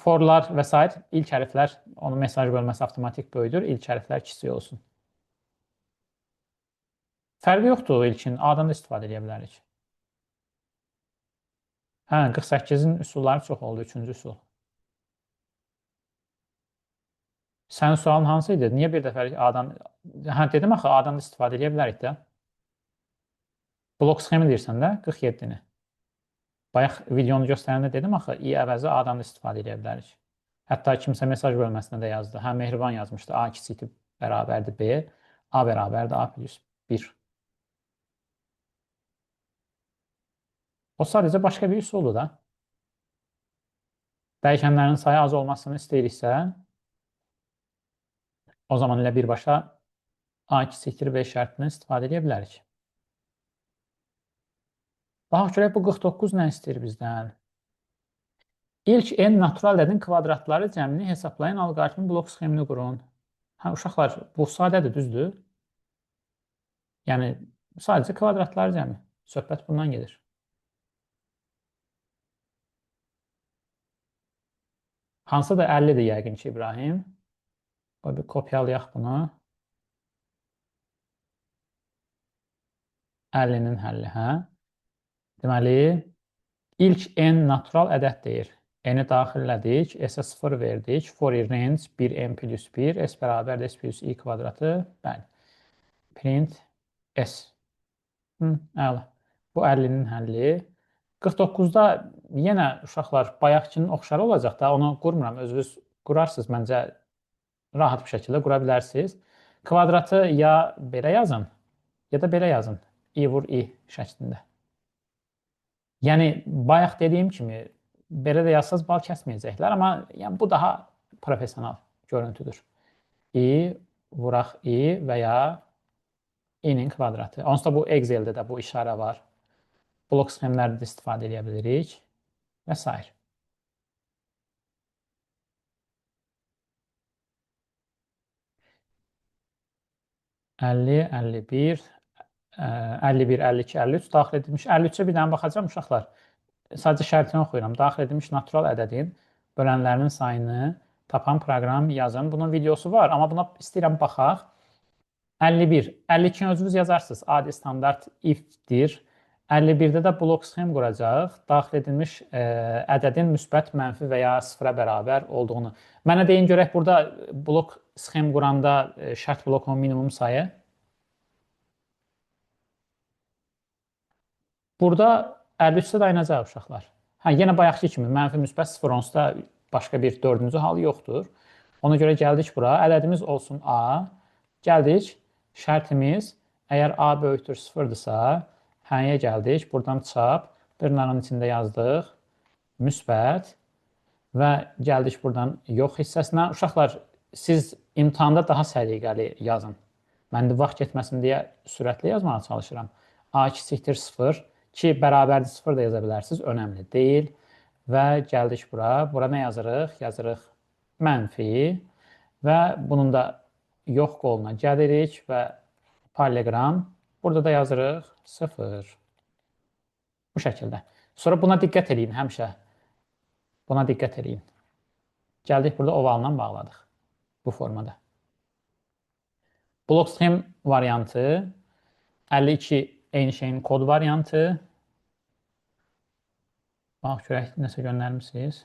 Forlar və s. ilk hərflər, onun mesaj bölməsi avtomatik böyüdür. İlk hərflər kiçik olsun. Fərqi yoxdur ilkin. A-dan da istifadə edə bilərik. Hə, 48-in üsulları çox oldu. 3-cü üsul. Sənin sualın hansı idi? Niyə bir dəfəlik A-dan... Hə, dedim axı, A-dan da istifadə edə bilərik də. Blok sxemi deyirsən də, 47-ni. Bayaq videonu göstərəndə dedim axı, I əvəzi A-dan da istifadə edə bilərik. Hətta kimsə mesaj bölməsində də yazdı. Hə, Mehriban yazmışdı. A kiçikdir bərabərdir B. A bərabərdir A plus 1. O sadəcə başqa bir üsuldur da. Dəyişənlərin sayı az olmasını istəyiriksə, o zaman elə birbaşa A kiçikdir B şərtindən istifadə edə bilərik. Baxaq görək, bu 49 nə istəyir bizdən? İlk n natural ədədin kvadratları cəmini hesablayın, alqoritmin blok sxemini qurun. Hə, uşaqlar, bu sadədir, düzdür? Yəni, sadəcə kvadratları cəmi. Söhbət bundan gedir. Hansı da 50-dir yəqin ki, İbrahim. Bir kopyalayaq bunu. 50-nin həlli, hə? Deməli, ilk n natural ədəd deyir. N-i daxillədik, S-ə 0 verdik. For range 1n plus 1, S bərabərdir S plus i kvadratı. Bəli. Print S. Əla. Bu 50-nin həlli. 49-da yenə uşaqlar bayaqkının oxşarı olacaq da, onu qurmuram. Özünüz qurarsınız, məncə rahat bir şəkildə qura bilərsiniz. Kvadratı ya belə yazın, ya da belə yazın. I vur I şəklində. Yəni, bayaq dediyim kimi, belə də yazsaz bal kəsməyəcəklər, amma yəni, bu daha professional görüntüdür. I vuraq I və ya I-nin kvadratı. Onsuz da bu Excel-də də bu işarə var. Blok sxemlərdə də istifadə edə bilirik və s. 50, 51, 51, 52, 53 daxil edilmiş. 53-ə bir dənə baxacağım uşaqlar. Sadəcə şərtini oxuyuram. Daxil edilmiş natural ədədin bölənlərinin sayını tapan proqram yazın. Bunun videosu var, amma buna istəyirəm baxaq. 51, 52-ni özünüz yazarsınız. Adi standart if-dir. 51-də də blok sxem quracaq. Daxil edilmiş ədədin müsbət, mənfi və ya sıfıra bərabər olduğunu. Mənə deyin görək, burada blok sxem quranda şərt blokunun minimum sayı. Burada 53-də dayanacaq uşaqlar. Hə, yenə bayaqki kimi mənfi müsbət 0 onsuz da başqa bir dördüncü hal yoxdur. Ona görə gəldik bura. Ədədimiz olsun A. Gəldik. Şərtimiz əgər A böyükdür 0-dırsa, hə-yə gəldik. Buradan çap. Dırnağın içində yazdıq. Müsbət. Və gəldik buradan yox hissəsinə. Uşaqlar, siz imtahanda daha səliqəli yazın. Mən də vaxt getməsin deyə sürətli yazmağa çalışıram. A kiçikdir 0. Ki, bərabərdir 0 da yaza bilərsiniz. Önəmli deyil. Və gəldik bura. Bura nə yazırıq? Yazırıq mənfi. Və bunun da yox qoluna gəlirik və parallelogram. Burada da yazırıq 0. Bu şəkildə. Sonra buna diqqət edin həmişə. Buna diqqət edin. Gəldik burada ovalla bağladıq. Bu formada. Blok sxem variantı. 52 eyni şeyin kod variantı. Bax, görək, nəsə göndərmişsiniz.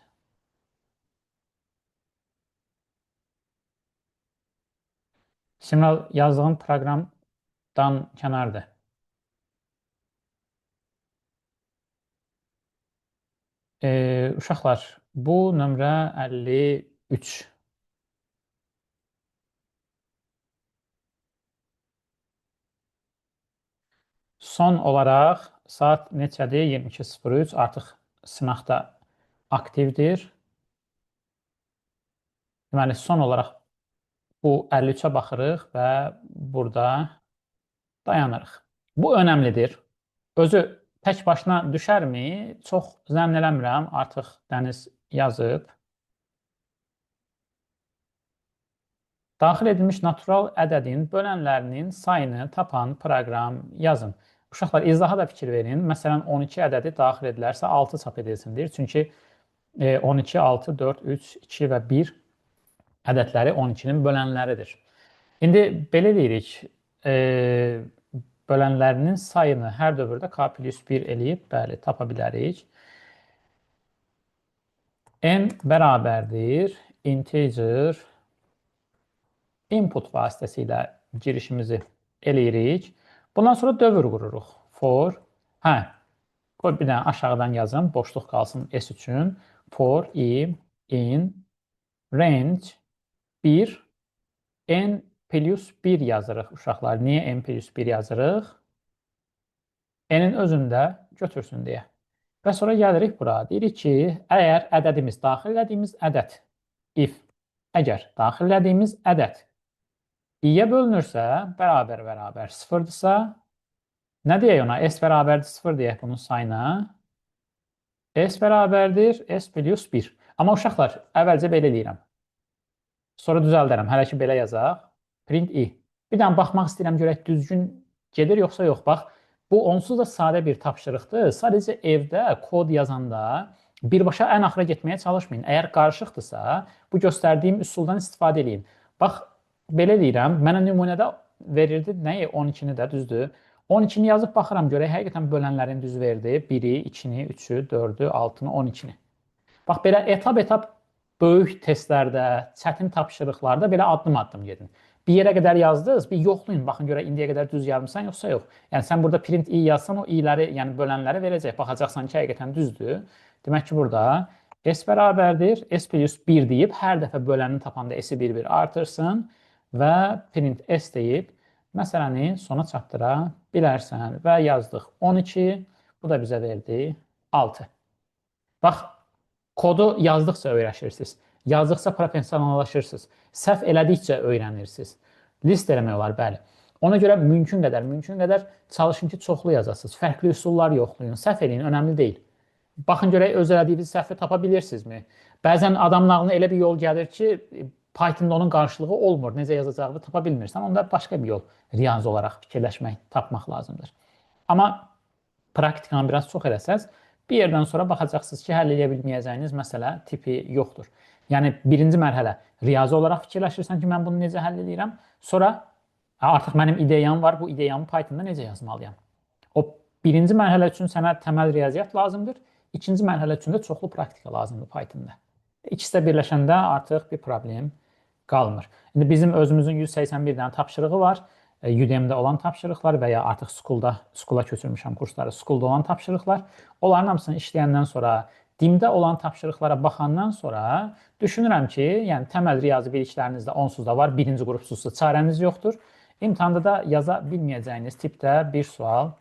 Signal yazdığım proqramdan kənardır. Uşaqlar, bu nömrə 53. Son olaraq saat neçədir? 22:03. Artıq sınaqda aktivdir. Deməli, son olaraq bu 53-ə baxırıq və burada dayanırıq. Bu önəmlidir. Özü tək başına düşərmi? Çox zənn eləmirəm. Artıq Dəniz yazıb. Daxil edilmiş natural ədədin bölənlərinin sayını tapan proqram yazın. Uşaqlar, izaha da fikir verin. Məsələn, 12 ədədi daxil edilərsə 6 çap edilsindir. Çünki 12, 6, 4, 3, 2 və 1 ədədləri 12-nin bölənləridir. İndi belə deyirik, bölənlərinin sayını hər dövrdə K plus 1 eləyib, bəli, tapa bilərik. N bərabərdir integer input vasitəsilə girişimizi eləyirik. Bundan sonra dövr qururuq. For, qoy bir dənə aşağıdan yazım, boşluq qalsın S üçün. For i in range 1 n plus 1 yazırıq uşaqlar. Niyə n plus 1 yazırıq? N-in özündə götürsün deyə. Və sonra gəlirik bura. Deyirik ki, əgər ədədimiz, daxil elədiyimiz ədəd, if, əgər daxil elədiyimiz ədəd i-yə bölünürsə, bərabər 0-dırsa, nə deyək ona? S bərabərdir 0 deyək bunun sayına. S bərabərdir S plus 1. Amma uşaqlar, əvvəlcə belə deyirəm. Sonra düzəldərəm. Hələ ki belə yazaq. Print i. Bir dənə baxmaq istəyirəm görək düzgün gedir yoxsa yox. Bax, bu onsuz da sadə bir tapşırıqdır. Sadəcə evdə kod yazanda birbaşa ən axıra getməyə çalışmayın. Əgər qarışıqdırsa, bu göstərdiyim üsuldan istifadə edin. Bax, belə deyirəm. Mənə nümunədə verirdi nəyi? 12-ni də, düzdür? 12-ni yazıb baxıram görək həqiqətən bölənlərin düz verdi. 1-i, 2-ni, 3-ü, 4-ü, 6-nı, 12-ni. Bax, belə etap-etap böyük testlərdə, çətin tapşırıqlarda belə addım-addım gedin. Bir yerə qədər yazdınız, bir yoxlayın, baxın görə indiyə qədər düz yazmısan yoxsa yox. Yəni sən burada print i yazsan, o i'ləri, yəni bölənləri verəcək. Baxacaqsan ki, həqiqətən düzdür. Demək ki, burada s bərabərdir, s plus 1 deyib, hər dəfə bölənini tapanda s-i 1-1 artırsın və print s deyib, məsələni sona çatdıra bilərsən və yazdıq 12, bu da bizə verdi 6. Bax, kodu yazdıqca öyrəşirsiniz, yazdıqca professionallaşırsınız, səhv elədikcə öyrənirsiniz. List eləmək olar, bəli. Ona görə mümkün qədər çalışın ki, çoxlu yazasınız, fərqli üsullar yoxlayın, səhv eləyin, önəmli deyil. Baxın görək, öz elədiyiniz səhvi tapa bilirsinizmi? Bəzən adamın ağlına elə bir yol gəlir ki, Python'da onun qarşılığı olmur, necə yazacağını tapa bilmirsən, onda başqa bir yol riyazi olaraq fikirləşmək, tapmaq lazımdır. Amma praktikanı biraz çox eləsəz, bir yerdən sonra baxacaqsınız ki, həll edə bilməyəcəyiniz məsələ tipi yoxdur. Yəni, birinci mərhələ riyazi olaraq fikirləşirsən ki, mən bunu necə həll edirəm, sonra artıq mənim ideyam var, bu ideyamı Python'da necə yazmalıyam. O birinci mərhələ üçün sənə təməl riyaziyyat lazımdır, ikinci mərhələ üçün də çoxlu praktika lazımdır Python'da. İkisi də birləşəndə artıq bir problem qalmır. İndi bizim özümüzün 181 dənə tapşırığı var. Udemy'də olan tapşırıqlar və ya artıq School'a köçürmüşəm kursları, School'da olan tapşırıqlar. Onların hamısını işləyəndən sonra, DİM-də olan tapşırıqlara baxandan sonra düşünürəm ki, yəni təməl riyazi bilikləriniz də onsuz da var, birinci qrupsuzsa çarəniz yoxdur. İmtahanda da yaza bilməyəcəyiniz tipdə bir sual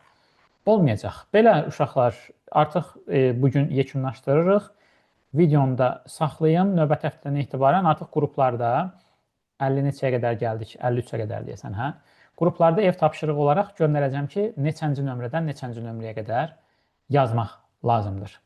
olmayacaq. Belə uşaqlar, artıq bugün yekunlaşdırırıq. Videonu da saxlayın. Növbəti həftədən etibarən artıq qruplarda 50 neçəyə qədər gəldik, 53-ə qədər deyəsən, hə? Qruplarda ev tapşırığı olaraq göndərəcəm ki, neçənci nömrədən neçənci nömrəyə qədər yazmaq lazımdır.